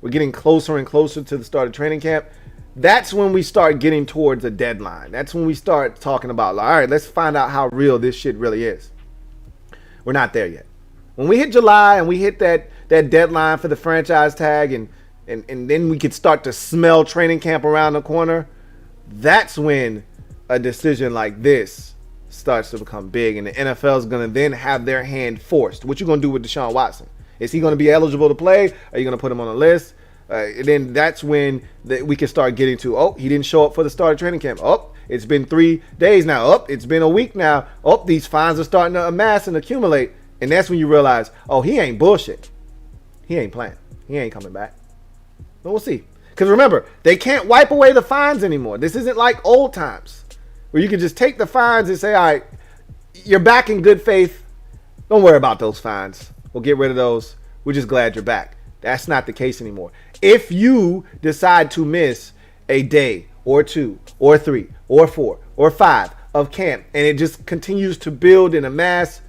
we're getting closer and closer to the start of training camp, that's when we start getting towards a deadline. That's when we start talking about, all right, let's find out how real this shit really is. We're not there yet. When we hit July and we hit that deadline for the franchise tag and then we could start to smell training camp around the corner, that's when a decision like this starts to become big, and the NFL is going to then have their hand forced. What you going to do with Deshaun Watson? Is he going to be eligible to play? Are you going to put him on a list? And then that's when we can start getting to, oh, he didn't show up for the start of training camp. Oh, it's been 3 days now. Oh, it's been a week now. Oh, these fines are starting to amass and accumulate. And that's when you realize, oh, he ain't bullshit. He ain't playing. He ain't coming back. But we'll see. Because remember, they can't wipe away the fines anymore. This isn't like old times where you can just take the fines and say, all right, you're back in good faith. Don't worry about those fines. We'll get rid of those. We're just glad you're back. That's not the case anymore. If you decide to miss a day or 2 or 3 or 4 or 5 of camp and it just continues to build and amass,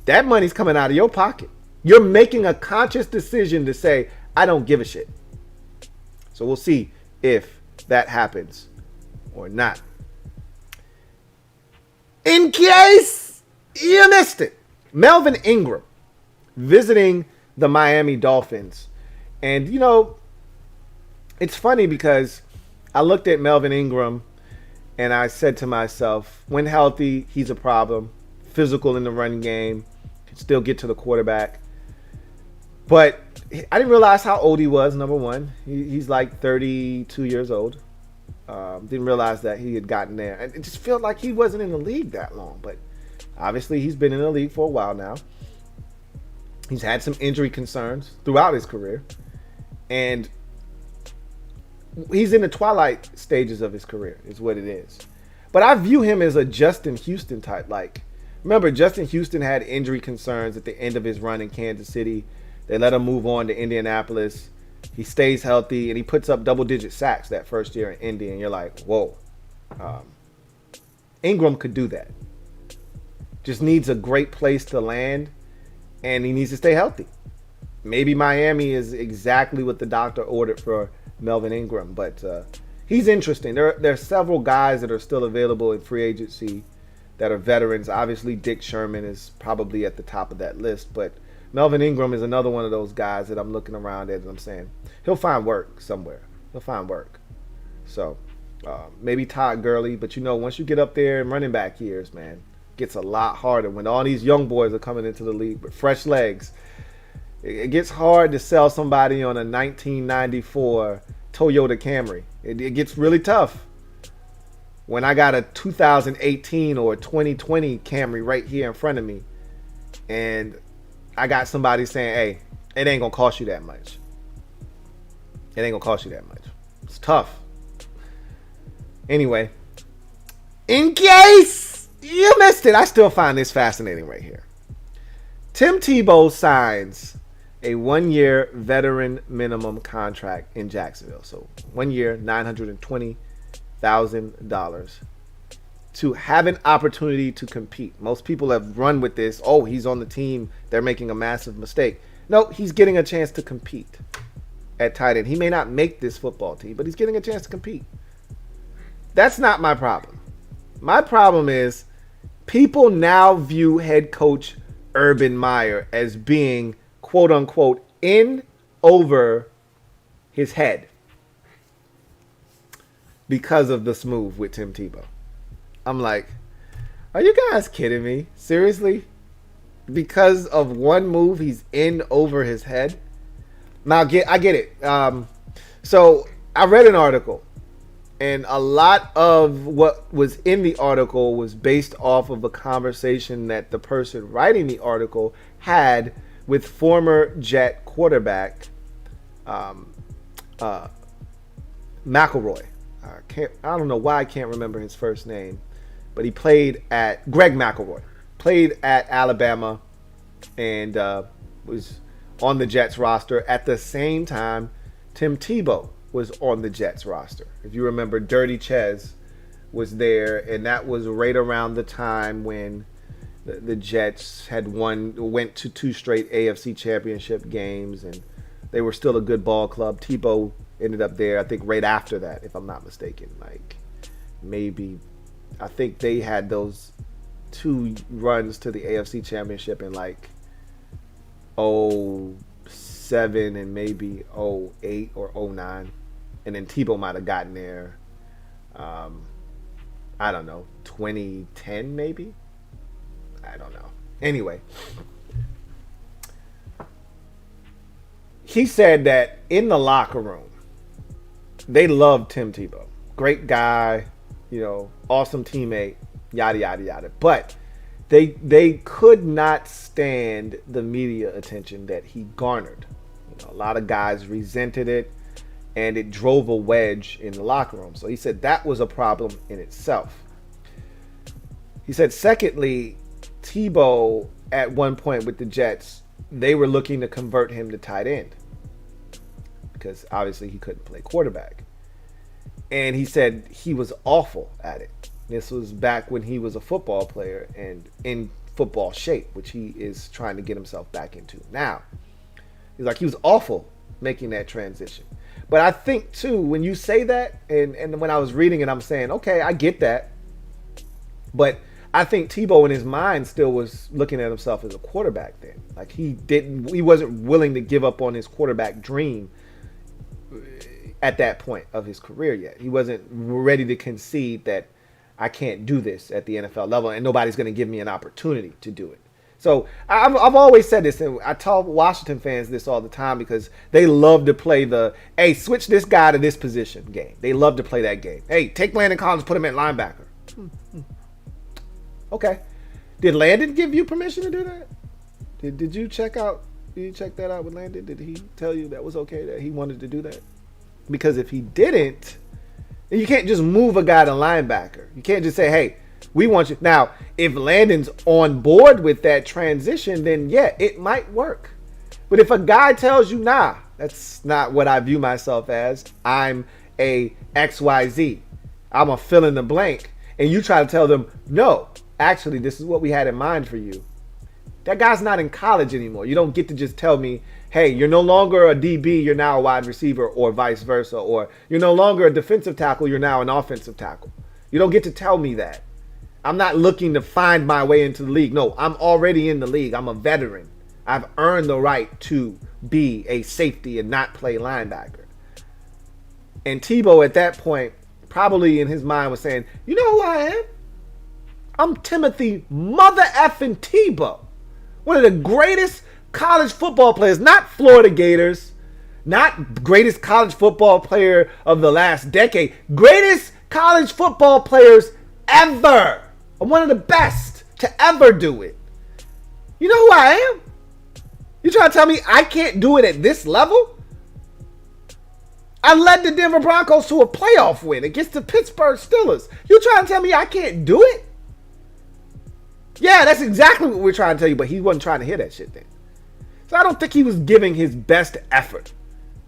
that money's coming out of your pocket. You're making a conscious decision to say, I don't give a shit. So we'll see if that happens or not. In case you missed it, Melvin Ingram visiting the Miami Dolphins. And, you know, it's funny because I looked at Melvin Ingram and I said to myself, when healthy, he's a problem. Physical in the run game, can still get to the quarterback. But I didn't realize how old he was, number one. He's like 32 years old. Didn't realize that he had gotten there. It just felt like he wasn't in the league that long. But obviously he's been in the league for a while now. He's had some injury concerns throughout his career. And he's in the twilight stages of his career, is what it is. But I view him as a Justin Houston type. Like, remember, Justin Houston had injury concerns at the end of his run in Kansas City. They let him move on to Indianapolis. He stays healthy, and he puts up double-digit sacks that first year in Indy. And you're like, whoa. Ingram could do that. Just needs a great place to land, and he needs to stay healthy. Maybe Miami is exactly what the doctor ordered for Melvin Ingram, but he's interesting. There are several guys that are still available in free agency that are veterans. Obviously, Dick Sherman is probably at the top of that list, but Melvin Ingram is another one of those guys that I'm looking around at and I'm saying, he'll find work somewhere. He'll find work. So, maybe Todd Gurley, but you know, once you get up there in running back years, man, it gets a lot harder when all these young boys are coming into the league with fresh legs. It gets hard to sell somebody on a 1994 Toyota Camry. It gets really tough when I got a 2018 or 2020 Camry right here in front of me, and I got somebody saying, hey, it ain't going to cost you that much. It ain't going to cost you that much. It's tough. Anyway, in case you missed it, I still find this fascinating right here. Tim Tebow signs a 1-year veteran minimum contract in Jacksonville. So 1 year, $920,000 to have an opportunity to compete. Most people have run with this. Oh, he's on the team. They're making a massive mistake. No, he's getting a chance to compete at tight end. He may not make this football team, but he's getting a chance to compete. That's not my problem. My problem is people now view head coach Urban Meyer as being, quote unquote, in over his head because of this move with Tim Tebow. I'm like, are you guys kidding me? Seriously? Because of one move, he's in over his head? Now, I get it. So I read an article, and a lot of what was in the article was based off of a conversation that the person writing the article had with former Jet quarterback McElroy. I don't know why I can't remember his first name, but he played at Greg McElroy, played at Alabama, and was on the Jets roster at the same time Tim Tebow was on the Jets roster. If you remember, Dirty Chez was there, and that was right around the time when the Jets had went to 2 straight AFC championship games and They were still a good ball club. Tebow ended up there, I think, right after that, if I'm not mistaken. Like, maybe, I think they had those 2 runs to the AFC Championship in like 07 and maybe 08 or 09. And then Tebow might have gotten there, I don't know, 2010 maybe? I don't know. Anyway, he said that in the locker room, they loved Tim Tebow. Great guy, awesome teammate, yada, yada, yada. But they could not stand the media attention that he garnered. A lot of guys resented it, and it drove a wedge in the locker room. So he said that was a problem in itself. He said, secondly, Tebow, at one point with the Jets, they were looking to convert him to tight end because obviously he couldn't play quarterback. And he said he was awful at it. This was back when he was a football player and in football shape, which he is trying to get himself back into now. He's like, he was awful making that transition. But I think, too, when you say that, and when I was reading it, I'm saying, okay, I get that. But I think Tebow in his mind still was looking at himself as a quarterback then. Like, he wasn't willing to give up on his quarterback dream at that point of his career yet. He wasn't ready to concede that I can't do this at the NFL level and nobody's going to give me an opportunity to do it. So I've always said this, and I tell Washington fans this all the time because they love to play the, hey, switch this guy to this position game. They love to play that game. Hey, take Landon Collins, put him at linebacker. Okay. Did Landon give you permission to do that? Did you check that out with Landon? Did he tell you that was okay, that he wanted to do that? Because if he didn't, then you can't just move a guy to linebacker. You can't just say, hey, we want you. Now, if Landon's on board with that transition, then yeah, it might work. But if a guy tells you, nah, that's not what I view myself as. I'm a XYZ. I'm a fill in the blank. And you try to tell them, no, actually, this is what we had in mind for you. That guy's not in college anymore. You don't get to just tell me, hey, you're no longer a DB, you're now a wide receiver, or vice versa. Or you're no longer a defensive tackle, you're now an offensive tackle. You don't get to tell me that. I'm not looking to find my way into the league. No, I'm already in the league. I'm a veteran. I've earned the right to be a safety and not play linebacker. And Tebow at that point, probably in his mind was saying, you know who I am? I'm Timothy mother effing Tebow. One of the greatest college football players, not Florida Gators, not greatest college football player of the last decade, greatest college football players ever. I'm one of the best to ever do it. You know who I am? You trying to tell me I can't do it at this level? I led the Denver Broncos to a playoff win against the Pittsburgh Steelers. You trying to tell me I can't do it? Yeah, that's exactly what we're trying to tell you, but he wasn't trying to hear that shit then. So I don't think he was giving his best effort.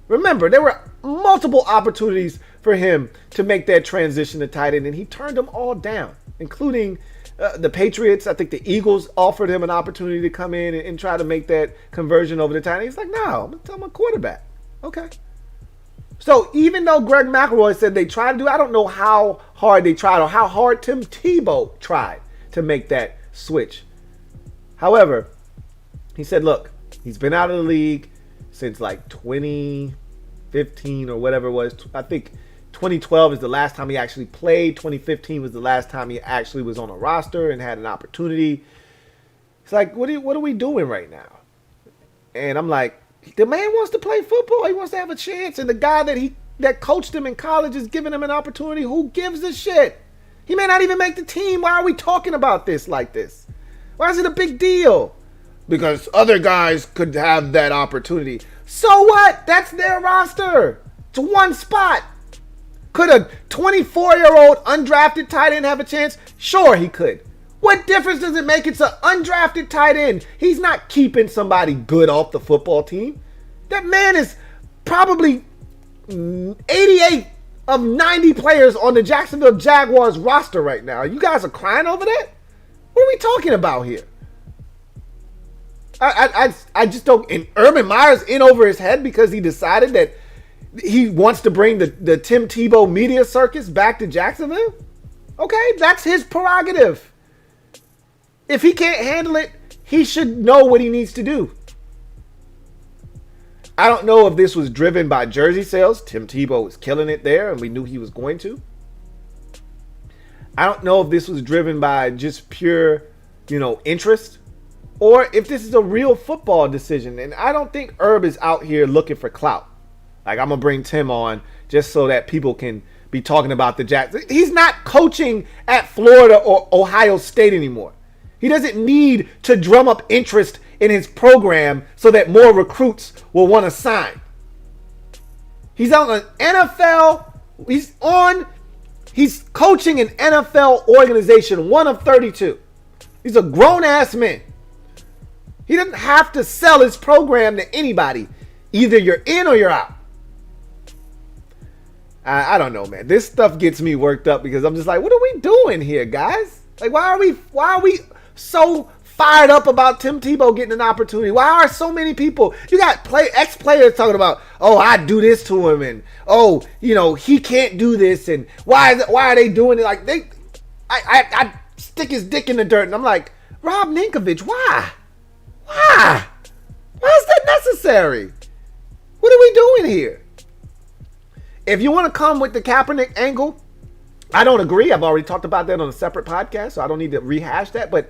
Remember, there were multiple opportunities for him to make that transition to tight end, and he turned them all down, including the Patriots. I think the Eagles offered him an opportunity to come in and try to make that conversion over to tight end. He's like, no, I'm a quarterback. Okay. So even though Greg McElroy said they tried to do it, I don't know how hard they tried or how hard Tim Tebow tried to make that switch. However, he said, look, he's been out of the league since like 2015 or whatever it was. I think 2012 is the last time he actually played. 2015 was the last time he actually was on a roster and had an opportunity. It's like, what are we doing right now? And I'm like, the man wants to play football. He wants to have a chance. And the guy that coached him in college is giving him an opportunity. Who gives a shit? He may not even make the team. Why are we talking about this like this? Why is it a big deal? Because other guys could have that opportunity. So what? That's their roster. It's one spot. Could a 24-year-old undrafted tight end have a chance? Sure, he could. What difference does it make? It's an undrafted tight end. He's not keeping somebody good off the football team. That man is probably 88 of 90 players on the Jacksonville Jaguars roster right now. You guys are crying over that? What are we talking about here? I just don't. And Urban Meyer's in over his head because he decided that he wants to bring the Tim Tebow media circus back to Jacksonville. Okay, that's his prerogative. If he can't handle it, he should know what he needs to do. I don't know if this was driven by jersey sales. Tim Tebow was killing it there, and we knew he was going to. I don't know if this was driven by just pure, interest, or if this is a real football decision. And I don't think Herb is out here looking for clout. Like, I'm going to bring Tim on just so that people can be talking about the Jacks. He's not coaching at Florida or Ohio State anymore. He doesn't need to drum up interest in his program so that more recruits will want to sign. He's on an NFL. He's coaching an NFL organization, one of 32. He's a grown-ass man. He doesn't have to sell his program to anybody. Either you're in or you're out. I don't know, man. This stuff gets me worked up because I'm just like, what are we doing here, guys? Like, why are we so fired up about Tim Tebow getting an opportunity? Why are so many people? You got ex-players talking about, oh, I do this to him, and oh, he can't do this, and why are they doing it? Like I stick his dick in the dirt, and I'm like, Rob Ninkovich, why is that necessary? What are we doing here? If you want to come with the Kaepernick angle, I don't agree. I've already talked about that on a separate podcast, so I don't need to rehash that. But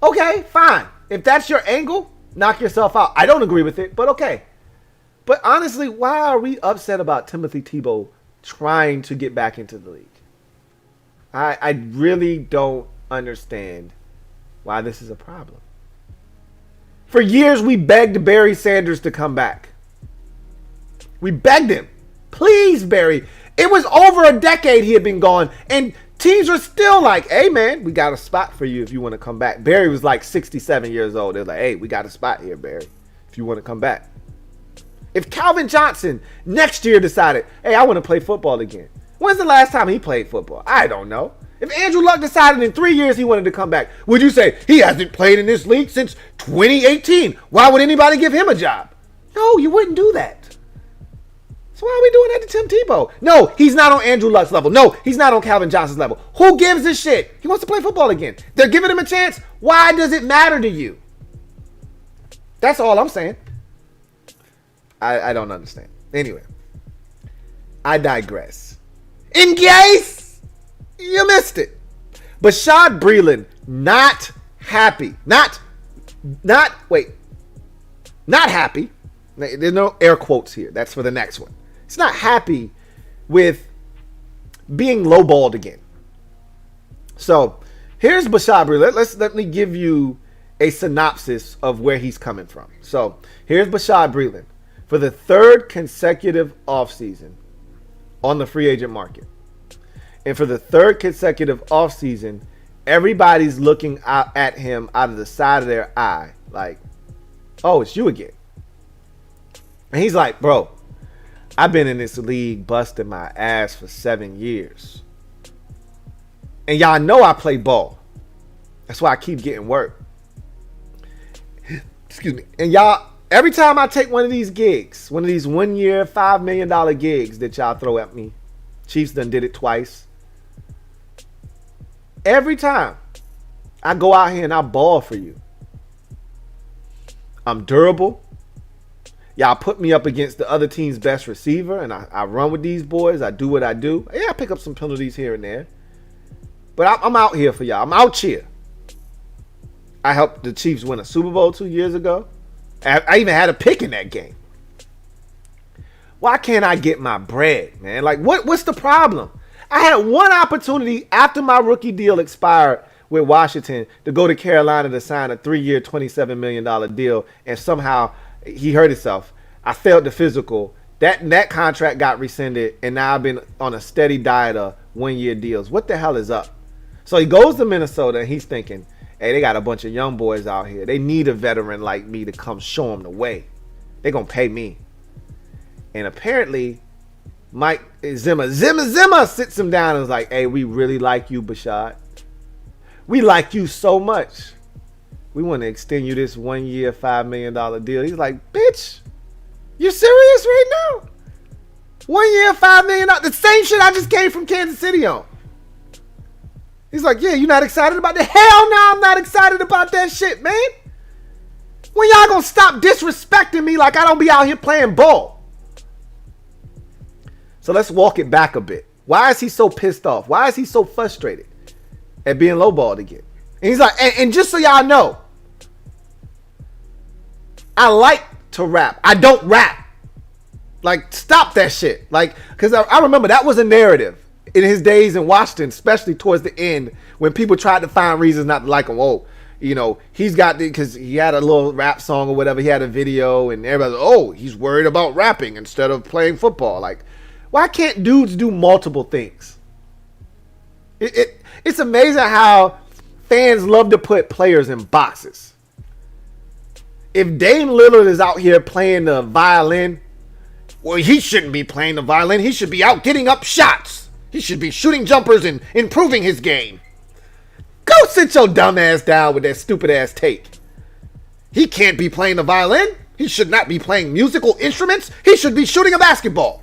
okay, fine. If that's your angle, knock yourself out. I don't agree with it, but okay. But honestly, why are we upset about Timothy Tebow trying to get back into the league? I really don't understand why this is a problem. For years, we begged Barry Sanders to come back. We begged him. Please, Barry. It was over a decade he had been gone, and teams were still like, hey, man, we got a spot for you if you want to come back. Barry was like 67 years old. They're like, hey, we got a spot here, Barry, if you want to come back. If Calvin Johnson next year decided, hey, I want to play football again. When's the last time he played football? I don't know. If Andrew Luck decided in 3 years he wanted to come back, would you say he hasn't played in this league since 2018? Why would anybody give him a job? No, you wouldn't do that. So why are we doing that to Tim Tebow? No, he's not on Andrew Luck's level. No, he's not on Calvin Johnson's level. Who gives a shit? He wants to play football again. They're giving him a chance. Why does it matter to you? That's all I'm saying. I don't understand. Anyway, I digress. In case you missed it, Bashaud Breeland not happy. Not happy. There's no air quotes here. That's for the next one. He's not happy with being lowballed again. So here's Bashaud Breeland. Let me give you a synopsis of where he's coming from. So here's Bashaud Breeland for the third consecutive offseason on the free agent market. And for the third consecutive offseason, everybody's looking out at him out of the side of their eye like, oh, it's you again. And he's like, bro, I've been in this league busting my ass for 7 years. And y'all know I play ball. That's why I keep getting work. Excuse me. And y'all, every time I take one of these gigs, one of these 1 year, $5 million gigs that y'all throw at me, Chiefs done did it twice. Every time I go out here and I ball for you. I'm durable. Y'all put me up against the other team's best receiver, and I run with these boys. I do what I do. Yeah, I pick up some penalties here and there. But I'm out here for y'all. I'm out here. I helped the Chiefs win a Super Bowl 2 years ago. I even had a pick in that game. Why can't I get my bread, man? Like, what's the problem? I had one opportunity after my rookie deal expired with Washington to go to Carolina to sign a 3-year, $27 million deal, and somehow he hurt himself. I failed the physical. That contract got rescinded, and now I've been on a steady diet of 1-year deals. What the hell is up? So he goes to Minnesota, and he's thinking, hey, they got a bunch of young boys out here. They need a veteran like me to come show them the way. They're going to pay me. And apparently, Mike Zimmer sits him down and is like, hey, we really like you, Bashaud. We like you so much. We want to extend you this 1 year, $5 million deal. He's like, bitch, you serious right now? 1 year, $5 million. The same shit I just came from Kansas City on. He's like, yeah, you not excited about that? Hell no, I'm not excited about that shit, man. When y'all gonna stop disrespecting me like I don't be out here playing ball? So let's walk it back a bit. Why is he so pissed off? Why is he so frustrated at being lowballed again? And he's like, and just so y'all know, I like to rap. I don't rap. Like, stop that shit. Like, because I remember that was a narrative in his days in Washington, especially towards the end when people tried to find reasons not to like him. Oh, you know, he's got because he had a little rap song or whatever. He had a video and everybody, oh, he's worried about rapping instead of playing football. Like, why can't dudes do multiple things? It's amazing how fans love to put players in boxes. If Dame Lillard is out here playing the violin, well, he shouldn't be playing the violin. He should be out getting up shots. He should be shooting jumpers and improving his game. Go sit your dumb ass down with that stupid ass take. He can't be playing the violin. He should not be playing musical instruments. He should be shooting a basketball.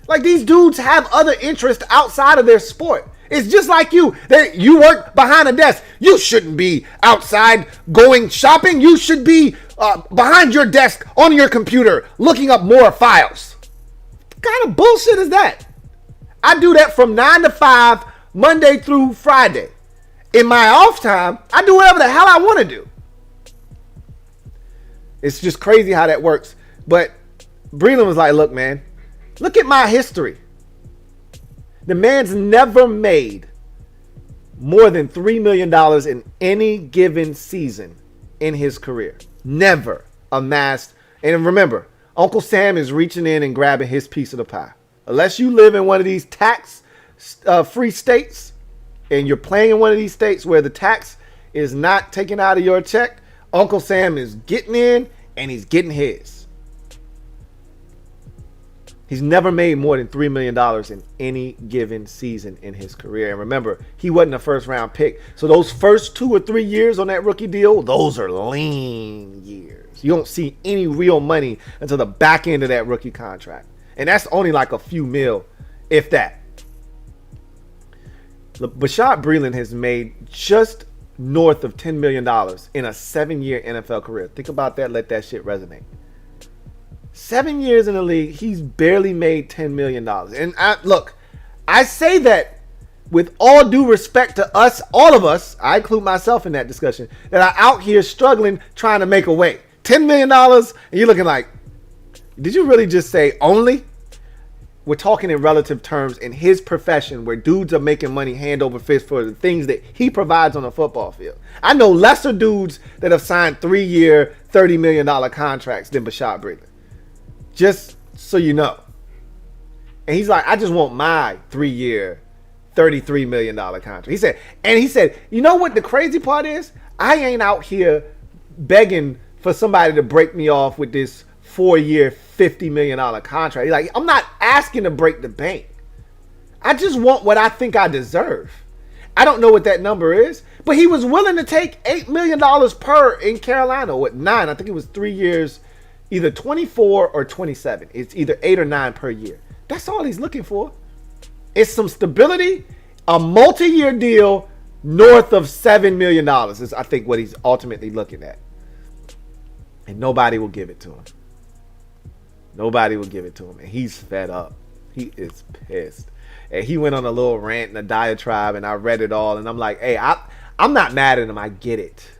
Like, these dudes have other interests outside of their sport. It's just like you. You work behind a desk. You shouldn't be outside going shopping. You should be behind your desk on your computer looking up more files. What kind of bullshit is that? I do that from 9 to 5, Monday through Friday. In my off time, I do whatever the hell I want to do. It's just crazy how that works. But Breland was like, look, man, look at my history. The man's never made more than $3 million in any given season in his career. Never amassed. And remember, Uncle Sam is reaching in and grabbing his piece of the pie. Unless you live in one of these tax-free states and you're playing in one of these states where the tax is not taken out of your check, Uncle Sam is getting in and he's getting his. He's never made more than $3 million in any given season in his career. And remember, he wasn't a first-round pick. So those first 2 or 3 years on that rookie deal, those are lean years. You don't see any real money until the back end of that rookie contract. And that's only like a few mil, if that. Bashaud Breeland has made just north of $10 million in a 7-year NFL career. Think about that. Let that shit resonate. 7 years in the league, he's barely made $10 million. And I say that with all due respect to us, all of us, I include myself in that discussion, that are out here struggling, trying to make a way. $10 million, and you're looking like, did you really just say only? We're talking in relative terms in his profession where dudes are making money hand over fist for the things that he provides on a football field. I know lesser dudes that have signed 3-year, $30 million contracts than Bashaud Breeland. Just so you know. And he's like, I just want my 3-year, $33 million contract. He said, you know what the crazy part is? I ain't out here begging for somebody to break me off with this 4-year, $50 million contract. He's like, I'm not asking to break the bank. I just want what I think I deserve. I don't know what that number is, but he was willing to take $8 million per in Carolina. What, 9? I think it was 3 years. Either 24 or 27. It's either 8 or 9 per year. That's all he's looking for. It's some stability, a multi-year deal north of $7 million is, I think, what he's ultimately looking at. And nobody will give it to him. Nobody will give it to him. And he's fed up. He is pissed. And he went on a little rant and a diatribe, and I read it all. And I'm like, hey, I'm not mad at him. I get it.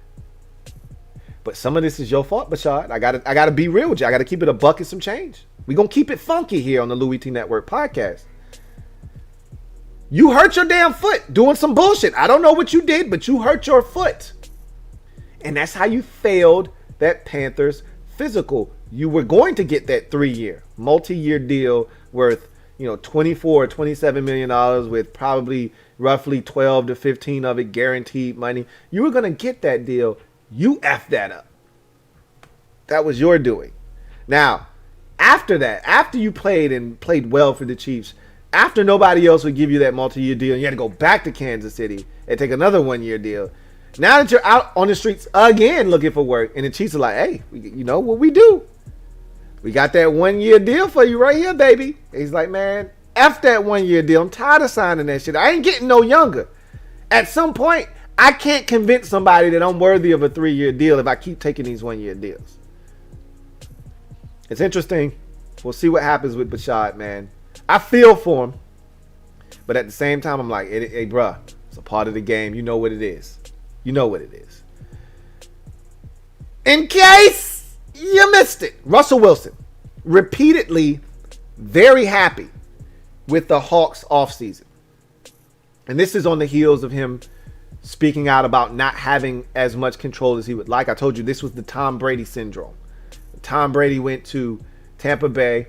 But some of this is your fault, Bashaud. I gotta be real with you. I gotta keep it a buck and some change. We're gonna keep it funky here on the Louie T Network podcast. You hurt your damn foot doing some bullshit. I don't know what you did, but you hurt your foot. And that's how you failed that Panthers physical. You were going to get that 3-year, multi-year deal worth, $24 or $27 million with probably roughly 12 to 15 of it guaranteed money. You were gonna get that deal. You effed that up. That was your doing. Now, after that, after you played well for the Chiefs, after nobody else would give you that multi-year deal, and you had to go back to Kansas City and take another 1-year deal, Now that you're out on the streets again looking for work, and the Chiefs are like, hey, you know what we do? We got that 1 year deal for you right here, baby. And he's like, man, F that 1 year deal. I'm tired of signing that shit. I ain't getting no younger. At some point, I can't convince somebody that I'm worthy of a 3 year deal if I keep taking these 1 year deals. It's interesting. We'll see what happens with Bashad, man. I feel for him. But at the same time, I'm like, hey, bruh, it's a part of the game. You know what it is. You know what it is. In case you missed it, Russell Wilson, repeatedly very happy with the Hawks offseason. And this is on the heels of him speaking out about not having as much control as he would like. I told you this was the Tom Brady syndrome. Tom Brady went to Tampa Bay,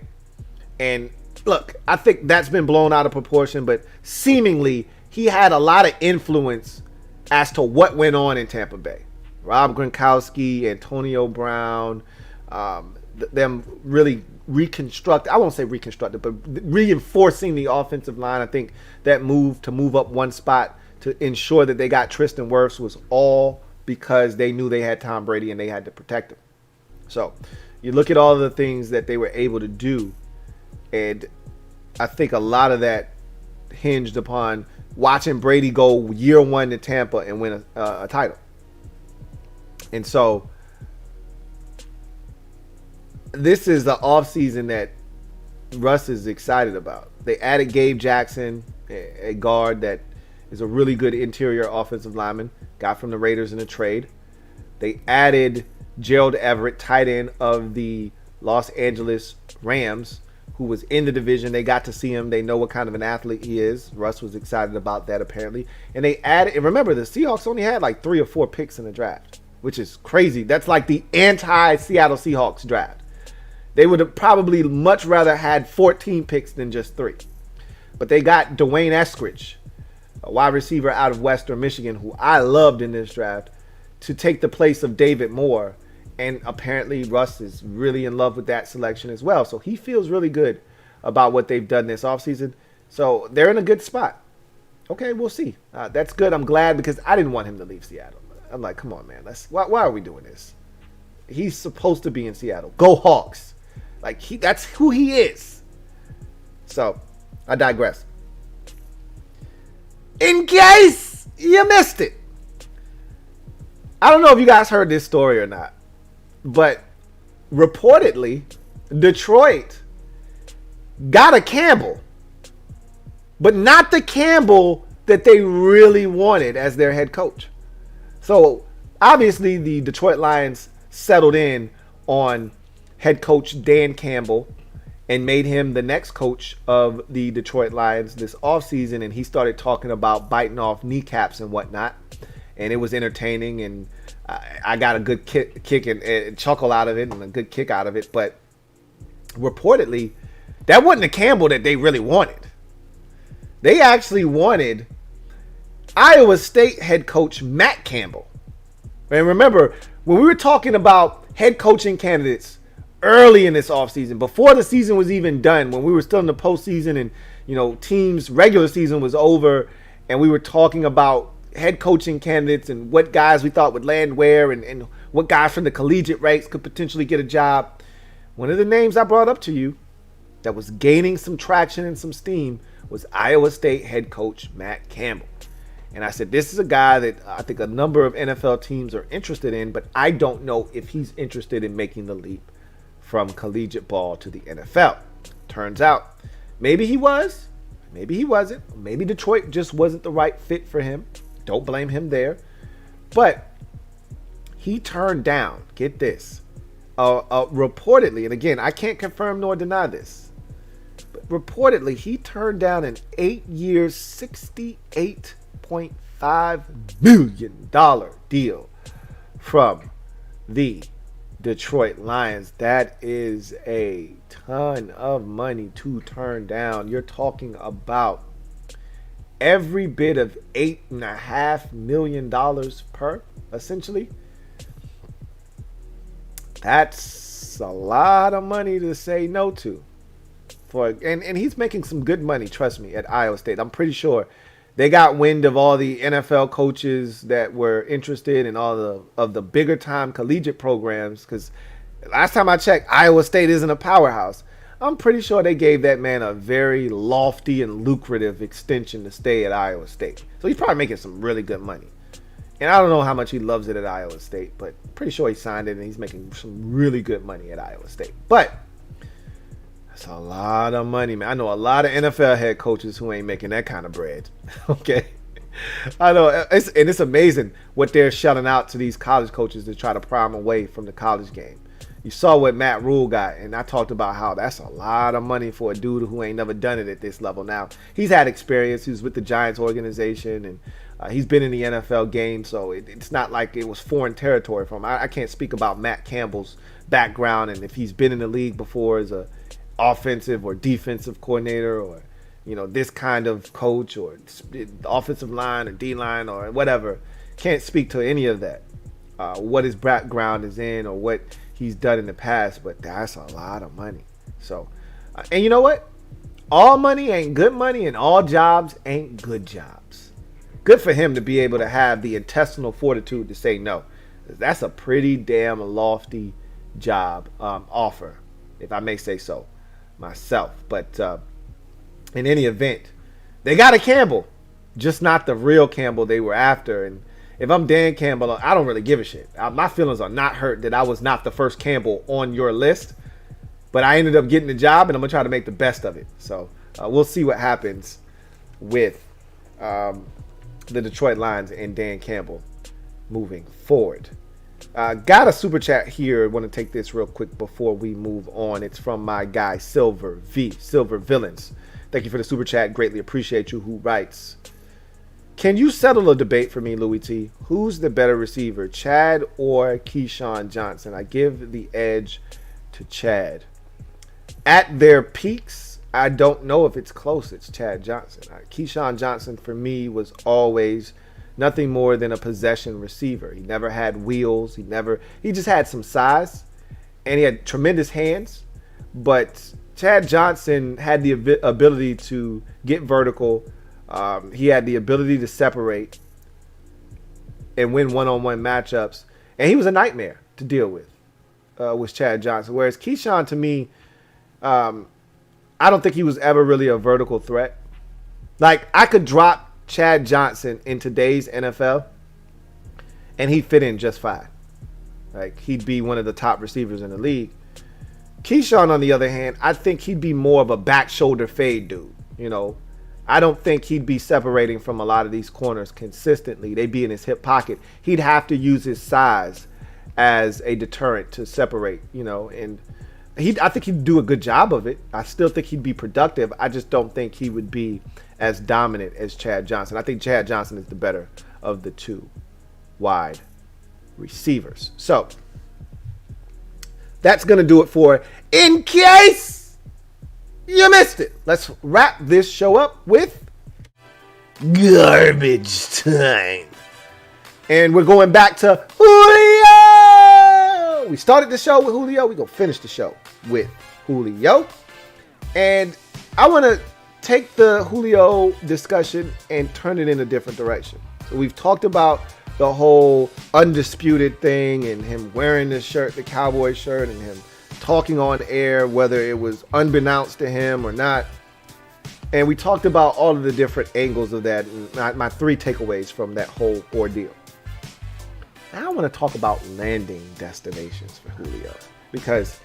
and look, I think that's been blown out of proportion, but seemingly he had a lot of influence as to what went on in Tampa Bay. Rob Gronkowski, Antonio Brown, them really I won't say reconstructed, but reinforcing the offensive line. I think that move to move up one spot to ensure that they got Tristan Wirfs was all because they knew they had Tom Brady and they had to protect him. So you look at all of the things that they were able to do, and I think a lot of that hinged upon watching Brady go year one to Tampa and win a title. And so this is the offseason that Russ is excited about. They added Gabe Jackson, a guard that is a really good interior offensive lineman, got from the Raiders in a trade. They added Gerald Everett, tight end of the Los Angeles Rams, who was in the division. They got to see him. They know what kind of an athlete he is. Russ was excited about that, apparently. And they added, and remember, the Seahawks only had like 3 or 4 picks in the draft, which is crazy. That's like the anti-Seattle Seahawks draft. They would have probably much rather had 14 picks than just 3. But they got Dwayne Eskridge, a wide receiver out of Western Michigan, who I loved in this draft, to take the place of David Moore. And apparently Russ is really in love with that selection as well. So he feels really good about what they've done this offseason. So they're in a good spot. Okay, we'll see. That's good. I'm glad, because I didn't want him to leave Seattle. I'm like, come on, man. Why are we doing this? He's supposed to be in Seattle. Go Hawks. Like, that's who he is. So, I digress. In case you missed it, I don't know if you guys heard this story or not, but reportedly, Detroit got a Campbell, but not the Campbell that they really wanted as their head coach. So, obviously, the Detroit Lions settled in on head coach Dan Campbell and made him the next coach of the Detroit Lions this offseason, and he started talking about biting off kneecaps and whatnot, and it was entertaining, and I got a good kick and chuckle out of it and a good kick out of it. But reportedly, that wasn't the Campbell that they really wanted. They actually wanted Iowa State head coach Matt Campbell. And remember, when we were talking about head coaching candidates early in this offseason, before the season was even done, when we were still in the postseason and, teams' regular season was over, and we were talking about head coaching candidates and what guys we thought would land where and what guys from the collegiate ranks could potentially get a job. One of the names I brought up to you that was gaining some traction and some steam was Iowa State head coach Matt Campbell. And I said, this is a guy that I think a number of NFL teams are interested in, but I don't know if he's interested in making the leap from collegiate ball to the NFL. Turns out, maybe he was, maybe he wasn't. Maybe Detroit just wasn't the right fit for him. Don't blame him there. But he turned down, get this, reportedly, and again, I can't confirm nor deny this, but reportedly he turned down an 8-year, $68.5 million deal from the Detroit Lions. That is a ton of money to turn down. You're talking about every bit of $8.5 million per, essentially. That's a lot of money to say no to. And he's making some good money, trust me, at Iowa State. I'm pretty sure They got wind of all the NFL coaches that were interested in all of the bigger time collegiate programs. Because last time I checked, Iowa State isn't a powerhouse. I'm pretty sure they gave that man a very lofty and lucrative extension to stay at Iowa State. So he's probably making some really good money. And I don't know how much he loves it at Iowa State, but pretty sure he signed it and he's making some really good money at Iowa State. But that's a lot of money, man. I know a lot of NFL head coaches who ain't making that kind of bread. Okay. I know. It's amazing what they're shelling out to these college coaches to try to prime away from the college game. You saw what Matt Rule got, and I talked about how that's a lot of money for a dude who ain't never done it at this level. Now, he's had experience. He was with the Giants organization, and he's been in the NFL game, so it's not like it was foreign territory for him. I can't speak about Matt Campbell's background and if he's been in the league before as a offensive or defensive coordinator or, this kind of coach or offensive line or D-line or whatever. Can't speak to any of that, what his background is in or what he's done in the past, but that's a lot of money. So, and you know what? All money ain't good money, and all jobs ain't good jobs. Good for him to be able to have the intestinal fortitude to say no. That's a pretty damn lofty job offer, if I may say so myself. But in any event, they got a Campbell, just not the real Campbell they were after. And if I'm Dan Campbell, I don't really give a shit. My feelings are not hurt that I was not the first Campbell on your list, but I ended up getting the job, and I'm going to try to make the best of it. So we'll see what happens with the Detroit Lions and Dan Campbell moving forward. Got a super chat here. I want to take this real quick before we move on. It's from my guy, Silver Villains. Thank you for the super chat. Greatly appreciate you. Who writes, can you settle a debate for me, Louie T? Who's the better receiver, Chad or Keyshawn Johnson? I give the edge to Chad. At their peaks, I don't know if it's close. It's Chad Johnson. Keyshawn Johnson, for me, was always nothing more than a possession receiver. He never had wheels. He just had some size, and he had tremendous hands. But Chad Johnson had the ability to get vertical. He had the ability to separate and win one-on-one matchups. And he was a nightmare to deal with Chad Johnson. Whereas Keyshawn, to me, I don't think he was ever really a vertical threat. Like, I could drop Chad Johnson in today's NFL, and he'd fit in just fine. Like, he'd be one of the top receivers in the league. Keyshawn, on the other hand, I think he'd be more of a back shoulder fade dude, I don't think he'd be separating from a lot of these corners consistently. They'd be in his hip pocket. He'd have to use his size as a deterrent to separate, and I think he'd do a good job of it. I still think he'd be productive. I just don't think he would be as dominant as Chad Johnson. I think Chad Johnson is the better of the two wide receivers. So that's going to do it for In Case You Missed It. Let's wrap this show up with garbage time. And we're going back to Julio. We started the show with Julio. We're going to finish the show with Julio. And I want to take the Julio discussion and turn it in a different direction. So we've talked about the whole undisputed thing and him wearing the shirt, the Cowboy shirt, and him talking on air, whether it was unbeknownst to him or not. And we talked about all of the different angles of that and my three takeaways from that whole ordeal. Now I want to talk about landing destinations for Julio, because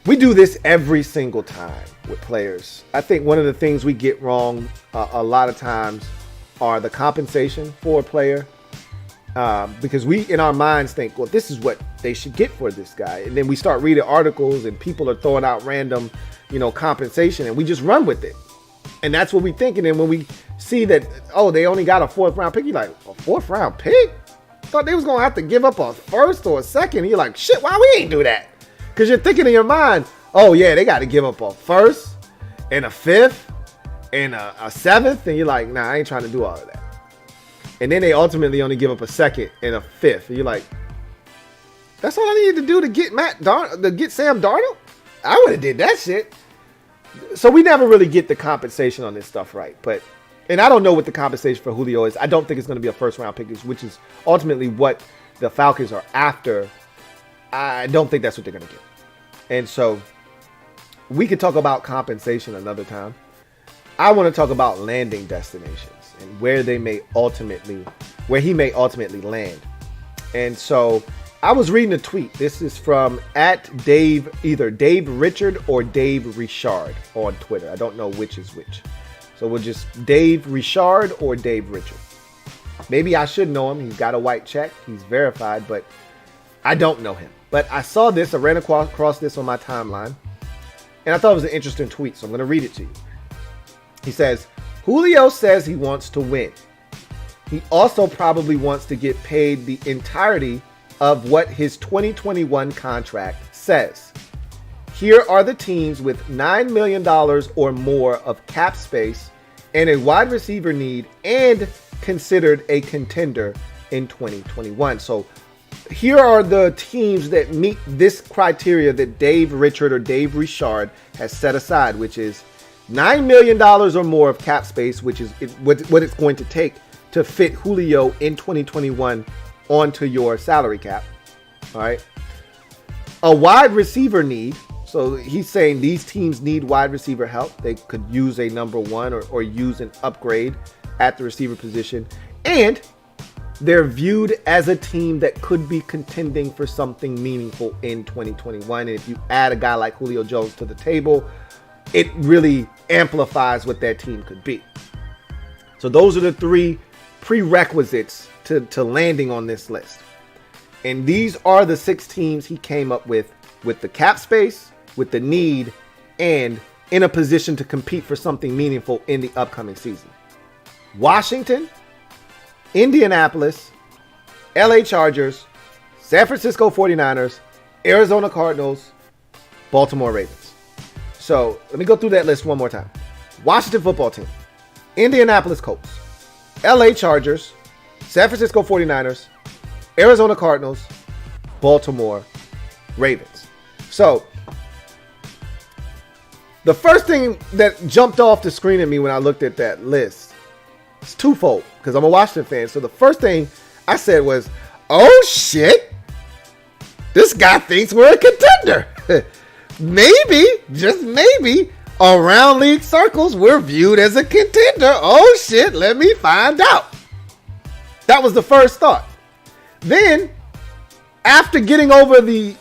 we do this every single time with players. I think one of the things we get wrong a lot of times are the compensation for a player. Because we, in our minds, think, well, this is what they should get for this guy. And then we start reading articles and people are throwing out random, compensation, and we just run with it. And that's what we think. And then when we see that, oh, they only got a 4th round pick, you're like, a 4th round pick? Thought they was going to have to give up a 1st or a 2nd. You're like, shit, why we ain't do that? Because you're thinking in your mind, oh, yeah, they got to give up a 1st and a 5th and a 7th. And you're like, nah, I ain't trying to do all of that. And then they ultimately only give up a 2nd and a 5th. And you're like, that's all I needed to do to get Sam Darnold? I would have did that shit. So we never really get the compensation on this stuff right. But And I don't know what the compensation for Julio is. I don't think it's going to be a first round pick, which is ultimately what the Falcons are after. I don't think that's what they're going to get. And so we could talk about compensation another time. I want to talk about landing destinations and where he may ultimately land. And so I was reading a tweet. This is from either Dave Richard or Dave Richard on Twitter. I don't know which is which. So we'll just Dave Richard or Dave Richard. Maybe I should know him. He's got a white check. He's verified, but I don't know him. But I saw this. I ran across this on my timeline, and I thought it was an interesting tweet, so I'm going to read it to you. He says, Julio says he wants to win. He also probably wants to get paid the entirety of what his 2021 contract says. Here are the teams with $9 million or more of cap space and a wide receiver need and considered a contender in 2021. So here are the teams that meet this criteria that Dave Richard or Dave Richard has set aside, which is $9 million or more of cap space, which is what it's going to take to fit Julio in 2021 onto your salary cap. All right. A wide receiver need. So he's saying these teams need wide receiver help. They could use a number one or use an upgrade at the receiver position. And they're viewed as a team that could be contending for something meaningful in 2021. And if you add a guy like Julio Jones to the table, it really amplifies what that team could be. So those are the three prerequisites to landing on this list. And these are the 6 teams he came up with the cap space, with the need, and in a position to compete for something meaningful in the upcoming season. Washington, Indianapolis, LA Chargers, San Francisco 49ers, Arizona Cardinals, Baltimore Ravens. So let me go through that list one more time. Washington football team, Indianapolis Colts, LA Chargers, San Francisco 49ers, Arizona Cardinals, Baltimore Ravens. So the first thing that jumped off the screen at me when I looked at that list is twofold, because I'm a Washington fan. So the first thing I said was, oh shit, this guy thinks we're a contender. Maybe, just maybe, around league circles, we're viewed as a contender. Oh shit, let me find out. That was the first thought. Then, after getting over the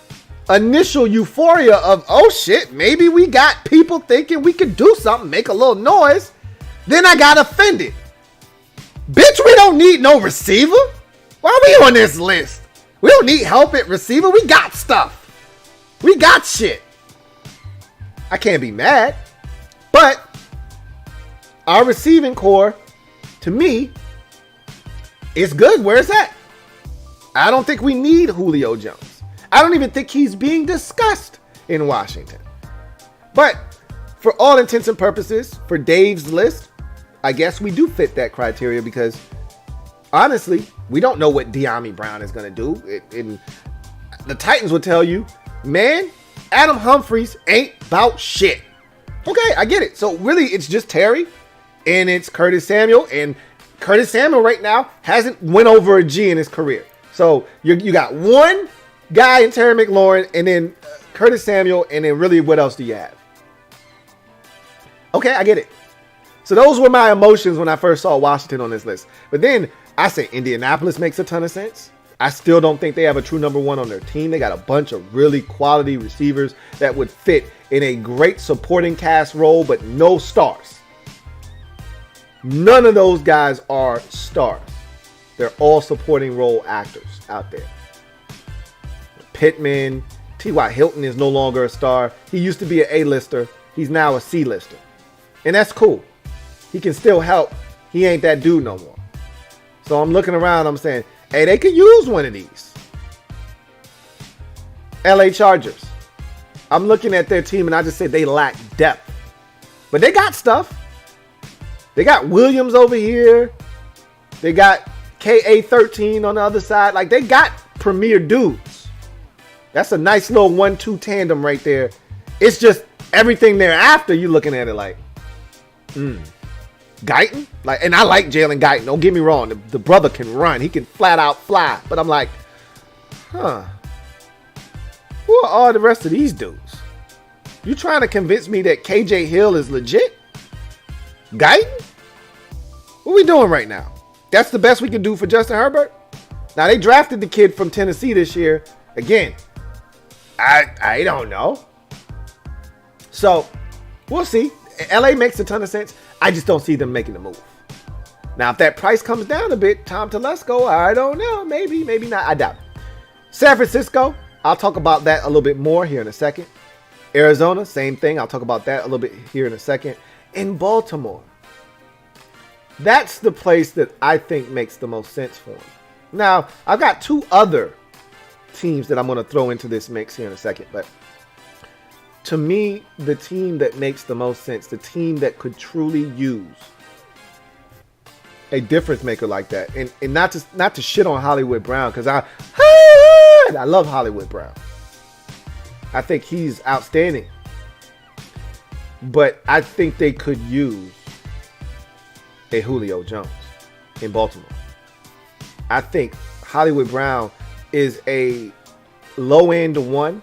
initial euphoria of, oh shit, maybe we got people thinking we could do something, make a little noise, then I got offended. Bitch, we don't need no receiver. Why are we on this list? We don't need help at receiver. We got stuff. We got shit. I can't be mad. But our receiving core, to me, is good where it's at. I don't think we need Julio Jones. I don't even think he's being discussed in Washington. But for all intents and purposes, for Dave's list, I guess we do fit that criteria because honestly, we don't know what De'Ami Brown is going to do. And the Titans would tell you, man, Adam Humphries ain't about shit. Okay, I get it. So really, it's just Terry and it's Curtis Samuel. And Curtis Samuel right now hasn't went over a G in his career. So you got one guy in Terry McLaurin and then Curtis Samuel, and then really what else do you have? Okay, I get it. So those were my emotions when I first saw Washington on this list. But then I say Indianapolis makes a ton of sense. I still don't think they have a true number one on their team. They got a bunch of really quality receivers that would fit in a great supporting cast role, but no stars. None of those guys are stars. They're all supporting role actors out there. Pittman, T.Y. Hilton is no longer a star. He used to be an A-lister. He's now a C-lister. And that's cool. He can still help. He ain't that dude no more. So I'm looking around. I'm saying, hey, they could use one of these. LA Chargers. I'm looking at their team and I just say they lack depth. But they got stuff. They got Williams over here. They got KA13 on the other side. Like, they got premier dudes. That's a nice little 1-2 tandem right there. It's just everything thereafter, you're looking at it like, Guyton? Like, and I like Jalen Guyton. Don't get me wrong. The brother can run. He can flat out fly. But I'm like, who are all the rest of these dudes? You trying to convince me that KJ Hill is legit? Guyton? What we doing right now? That's the best we can do for Justin Herbert? Now, they drafted the kid from Tennessee this year. Again, I don't know. So, we'll see. LA makes a ton of sense. I just don't see them making the move. Now, if that price comes down a bit, Tom Telesco, I don't know. Maybe, maybe not. I doubt it. San Francisco, I'll talk about that a little bit more here in a second. Arizona, same thing. I'll talk about that a little bit here in a second. In Baltimore, that's the place that I think makes the most sense for him. Now, I've got two other teams that I'm going to throw into this mix here in a second. But to me, the team that makes the most sense, the team that could truly use a difference maker like that, and not to shit on Hollywood Brown, because I love Hollywood Brown. I think he's outstanding. But I think they could use a Julio Jones in Baltimore. I think Hollywood Brown is a low-end one.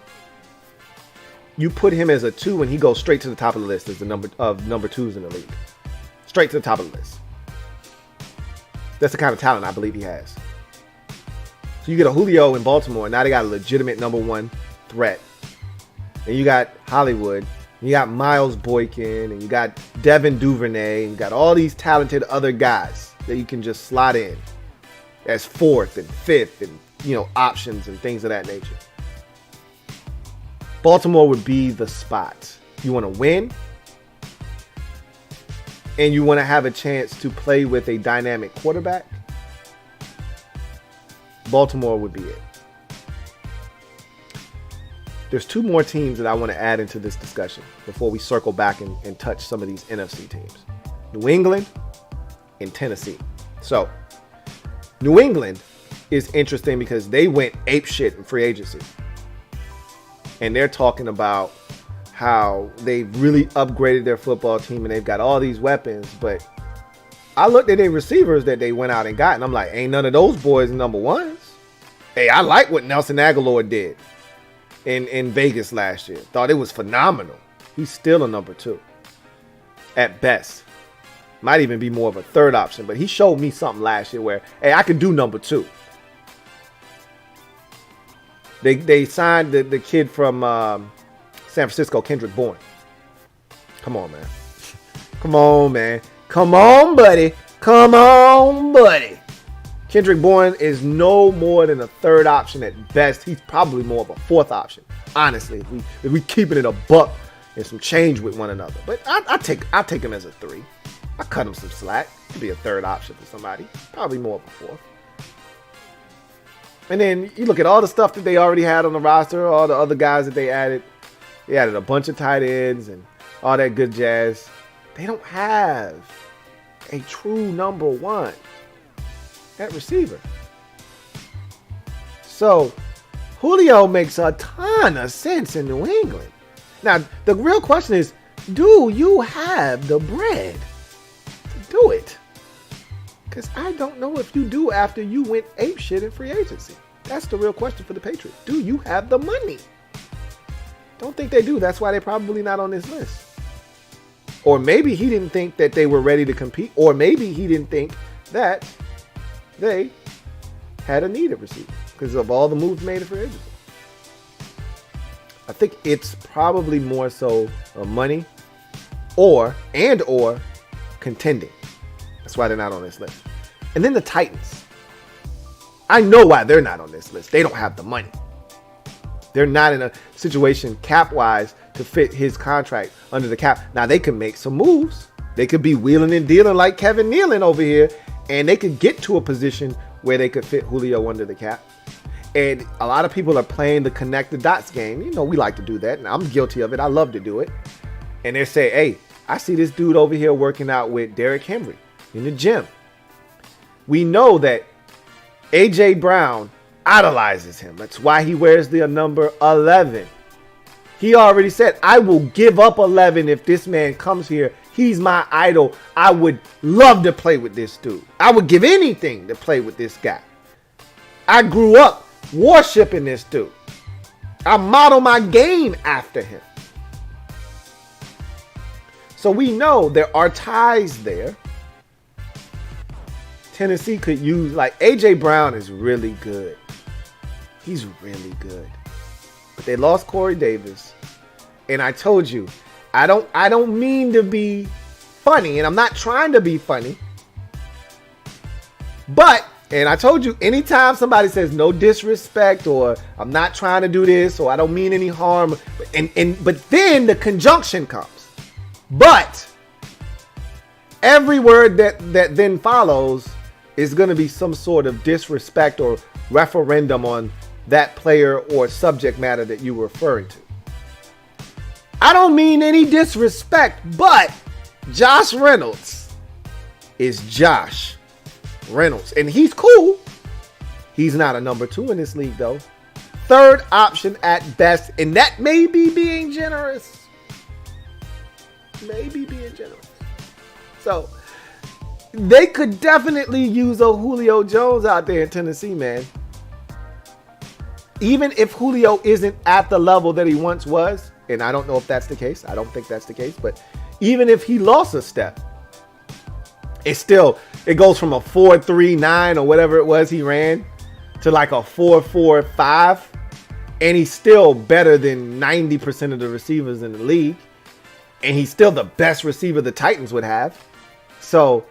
You put him as a 2 and he goes straight to the top of the list as the number 2s in the league. Straight to the top of the list. That's the kind of talent I believe he has. So you get a Julio in Baltimore, and now they got a legitimate number 1 threat. And you got Hollywood, you got Miles Boykin, and you got Devin Duvernay, and you got all these talented other guys that you can just slot in as 4th and 5th and, options and things of that nature. Baltimore would be the spot. You want to win, and you want to have a chance to play with a dynamic quarterback. Baltimore would be it. There's 2 more teams that I want to add into this discussion before we circle back and touch some of these NFC teams. New England and Tennessee. So, New England is interesting because they went apeshit in free agency. And they're talking about how they've really upgraded their football team and they've got all these weapons. But I looked at their receivers that they went out and got, and I'm like, ain't none of those boys number 1s. Hey, I like what Nelson Aguilar did in Vegas last year. Thought it was phenomenal. He's still a number 2 at best. Might even be more of a 3rd option, but he showed me something last year where, hey, I can do number 2. They signed the kid from San Francisco, Kendrick Bourne. Come on, man. Come on, man. Come on, buddy. Come on, buddy. Kendrick Bourne is no more than a 3rd option at best. He's probably more of a 4th option, honestly. If we keeping it a buck and some change with one another. But I take him as a 3. I cut him some slack. Could be a 3rd option for somebody. Probably more of a 4th. And then you look at all the stuff that they already had on the roster, all the other guys that they added. They added a bunch of tight ends and all that good jazz. They don't have a true number 1 at receiver. So Julio makes a ton of sense in New England. Now, the real question is, do you have the bread to do it? Because I don't know if you do after you went apeshit in free agency. That's the real question for the Patriots. Do you have the money? Don't think they do. That's why they're probably not on this list. Or maybe he didn't think that they were ready to compete. Or maybe he didn't think that they had a need at receiver because of all the moves made in free agency. I think it's probably more so money or contending. That's why they're not on this list. And then the Titans. I know why they're not on this list. They don't have the money. They're not in a situation cap-wise to fit his contract under the cap. Now, they can make some moves. They could be wheeling and dealing like Kevin Nealon over here, and they could get to a position where they could fit Julio under the cap. And a lot of people are playing the connect the dots game. We like to do that, and I'm guilty of it. I love to do it. And they say, hey, I see this dude over here working out with Derrick Henry in the gym. We know that A.J. Brown idolizes him. That's why he wears the number 11. He already said, I will give up 11 if this man comes here. He's my idol. I would love to play with this dude. I would give anything to play with this guy. I grew up worshiping this dude. I model my game after him. So we know there are ties there. Tennessee could use, like, A.J. Brown is really good. He's really good. But they lost Corey Davis. And I told you, I don't mean to be funny, and I'm not trying to be funny. But, and I told you, anytime somebody says no disrespect, or I'm not trying to do this, or I don't mean any harm, but then the conjunction comes. But every word that then follows is going to be some sort of disrespect or referendum on that player or subject matter that you were referring to. I don't mean any disrespect, but Josh Reynolds is Josh Reynolds. And he's cool. He's not a number 2 in this league, though. Third option at best. And that may be being generous. Maybe being generous. So, they could definitely use a Julio Jones out there in Tennessee, man. Even if Julio isn't at the level that he once was, and I don't know if that's the case. I don't think that's the case. But even if he lost a step, it goes from a 4.39 or whatever it was he ran to like a 4.45. And he's still better than 90% of the receivers in the league. And he's still the best receiver the Titans would have. So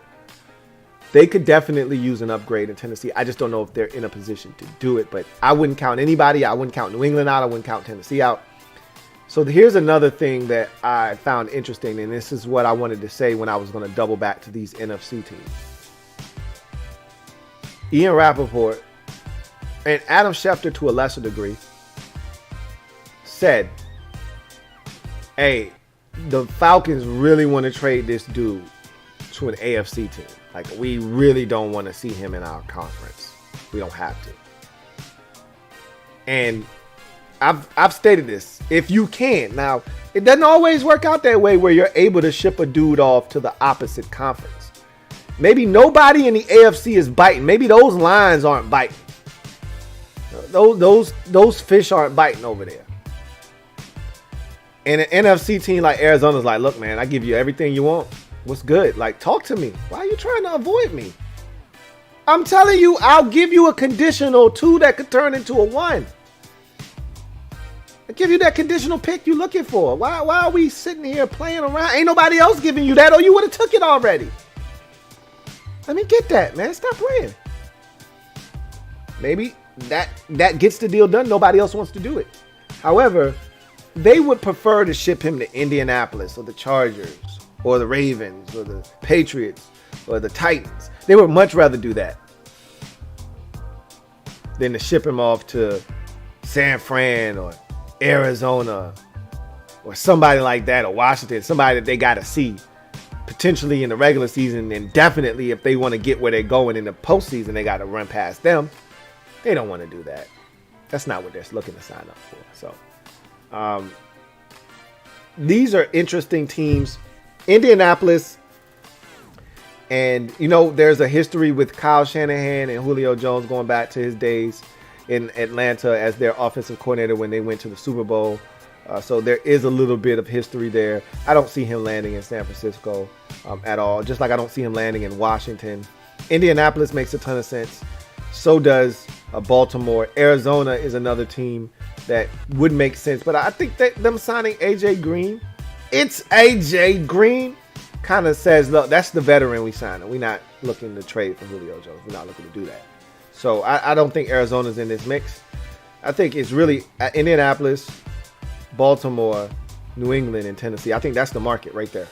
they could definitely use an upgrade in Tennessee. I just don't know if they're in a position to do it. But I wouldn't count anybody. I wouldn't count New England out. I wouldn't count Tennessee out. So here's another thing that I found interesting. And this is what I wanted to say when I was going to double back to these NFC teams. Ian Rappaport and Adam Schefter, to a lesser degree, said, hey, the Falcons really want to trade this dude to an AFC team. Like, we really don't want to see him in our conference. We don't have to. And I've stated this. If you can. Now, it doesn't always work out that way where you're able to ship a dude off to the opposite conference. Maybe nobody in the AFC is biting. Maybe those lines aren't biting. Those fish aren't biting over there. And an NFC team like Arizona's like, look, man, I give you everything you want. What's good? Like, talk to me. Why are you trying to avoid me? I'm telling you, I'll give you a conditional 2 that could turn into a 1. I'll give you that conditional pick you're looking for. Why are we sitting here playing around? Ain't nobody else giving you that, or you would have took it already. Let me get that, man. Stop playing. Maybe that gets the deal done. Nobody else wants to do it. However, they would prefer to ship him to Indianapolis or the Chargers or the Ravens or the Patriots or the Titans. They would much rather do that than to ship him off to San Fran or Arizona or somebody like that, or Washington, somebody that they got to see potentially in the regular season, and definitely if they want to get where they're going in the postseason, they got to run past them. They don't want to do that. That's not what they're looking to sign up for. So these are interesting teams. Indianapolis, and there's a history with Kyle Shanahan and Julio Jones going back to his days in Atlanta as their offensive coordinator when they went to the Super Bowl. So there is a little bit of history there. I don't see him landing in San Francisco at all, just like I don't see him landing in Washington. Indianapolis makes a ton of sense. So does Baltimore. Arizona is another team that would make sense. But I think that them signing A.J. Green, it's A.J. Green, kind of says, look, that's the veteran we signed. We're not looking to trade for Julio Jones. We're not looking to do that. So I don't think Arizona's in this mix. I think it's really Indianapolis, Baltimore, New England, and Tennessee. I think that's the market right there.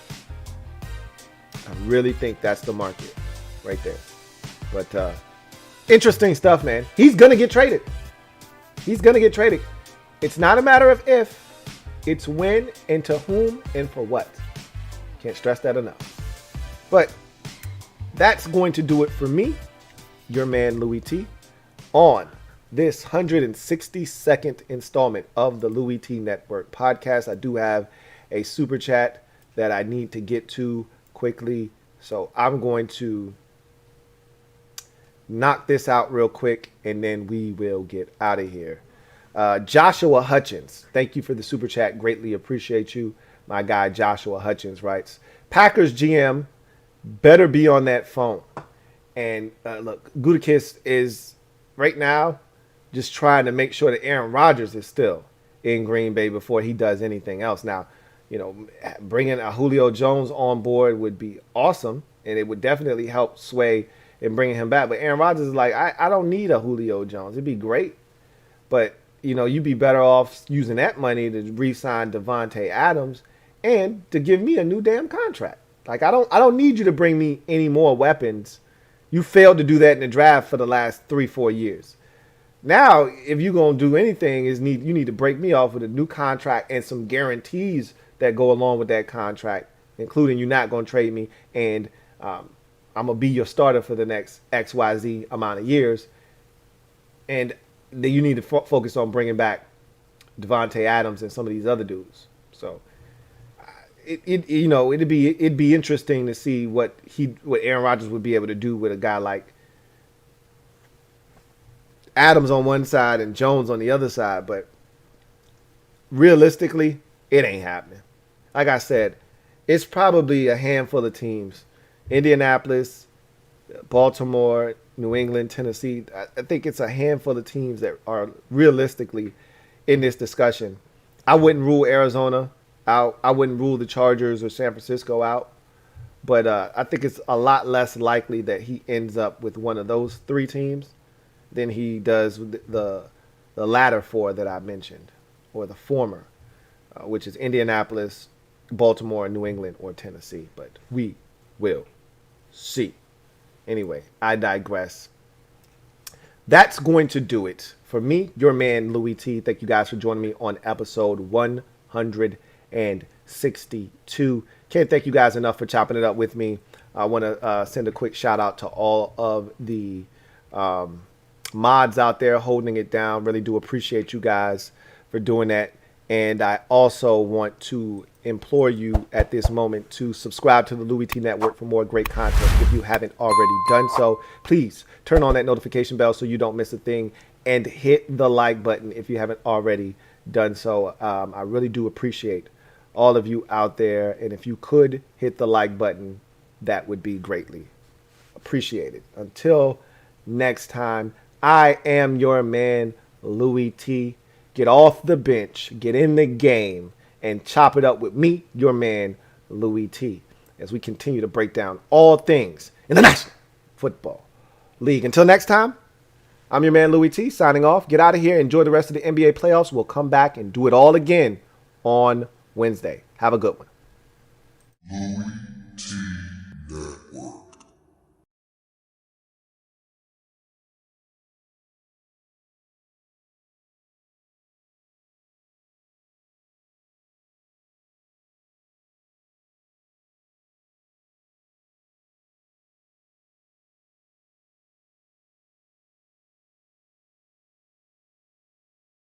I really think that's the market right there. But interesting stuff, man. He's going to get traded. He's going to get traded. It's not a matter of if. It's when and to whom and for what. Can't stress that enough. But that's going to do it for me, your man Louie T, on this 162nd installment of the Louie T Network podcast. I do have a super chat that I need to get to quickly. So I'm going to knock this out real quick, and then we will get out of here. Joshua Hutchins, thank you for the super chat. Greatly appreciate you. My guy Joshua Hutchins writes, Packers GM better be on that phone. And look, Gutekunst is right now just trying to make sure that Aaron Rodgers is still in Green Bay before he does anything else. Now, you know, bringing a Julio Jones on board would be awesome, and it would definitely help sway in bringing him back. But Aaron Rodgers is like, I don't need a Julio Jones. It'd be great, but you know, you'd be better off using that money to re-sign Davante Adams and to give me a new damn contract. Like I don't need you to bring me any more weapons. You failed to do that in the draft for the last 3-4 years. Now, if you're gonna do anything, you need to break me off with a new contract and some guarantees that go along with that contract, including you're not gonna trade me and I'm gonna be your starter for the next XYZ amount of years. And then you need to focus on bringing back Davante Adams and some of these other dudes. So it'd be interesting to see what Aaron Rodgers would be able to do with a guy like Adams on one side and Jones on the other side. But realistically, it ain't happening. Like I said, it's probably a handful of teams: Indianapolis, Baltimore, New England, Tennessee. I think it's a handful of teams that are realistically in this discussion. I wouldn't rule Arizona out. I wouldn't rule the Chargers or San Francisco out. But I think it's a lot less likely that he ends up with one of those three teams than he does with the latter four that I mentioned, or the former, which is Indianapolis, Baltimore, New England, or Tennessee. But we will see. Anyway, I digress. That's going to do it for me, your man, Louie T. Thank you guys for joining me on episode 162. Can't thank you guys enough for chopping it up with me. I want to send a quick shout out to all of the mods out there holding it down. Really do appreciate you guys for doing that. And I also want to implore you at this moment to subscribe to the Louie T Network for more great content. If you haven't already done so, please turn on that notification bell so you don't miss a thing, and hit the like button if you haven't already done so. I really do appreciate all of you out there, and if you could hit the like button, that would be greatly appreciated. Until next time, I am your man, Louie T. Get off the bench, get in the game, and chop it up with me, your man, Louie T, as we continue to break down all things in the National Football League. Until next time, I'm your man, Louie T, signing off. Get out of here. Enjoy the rest of the NBA playoffs. We'll come back and do it all again on Wednesday. Have a good one. Louie T.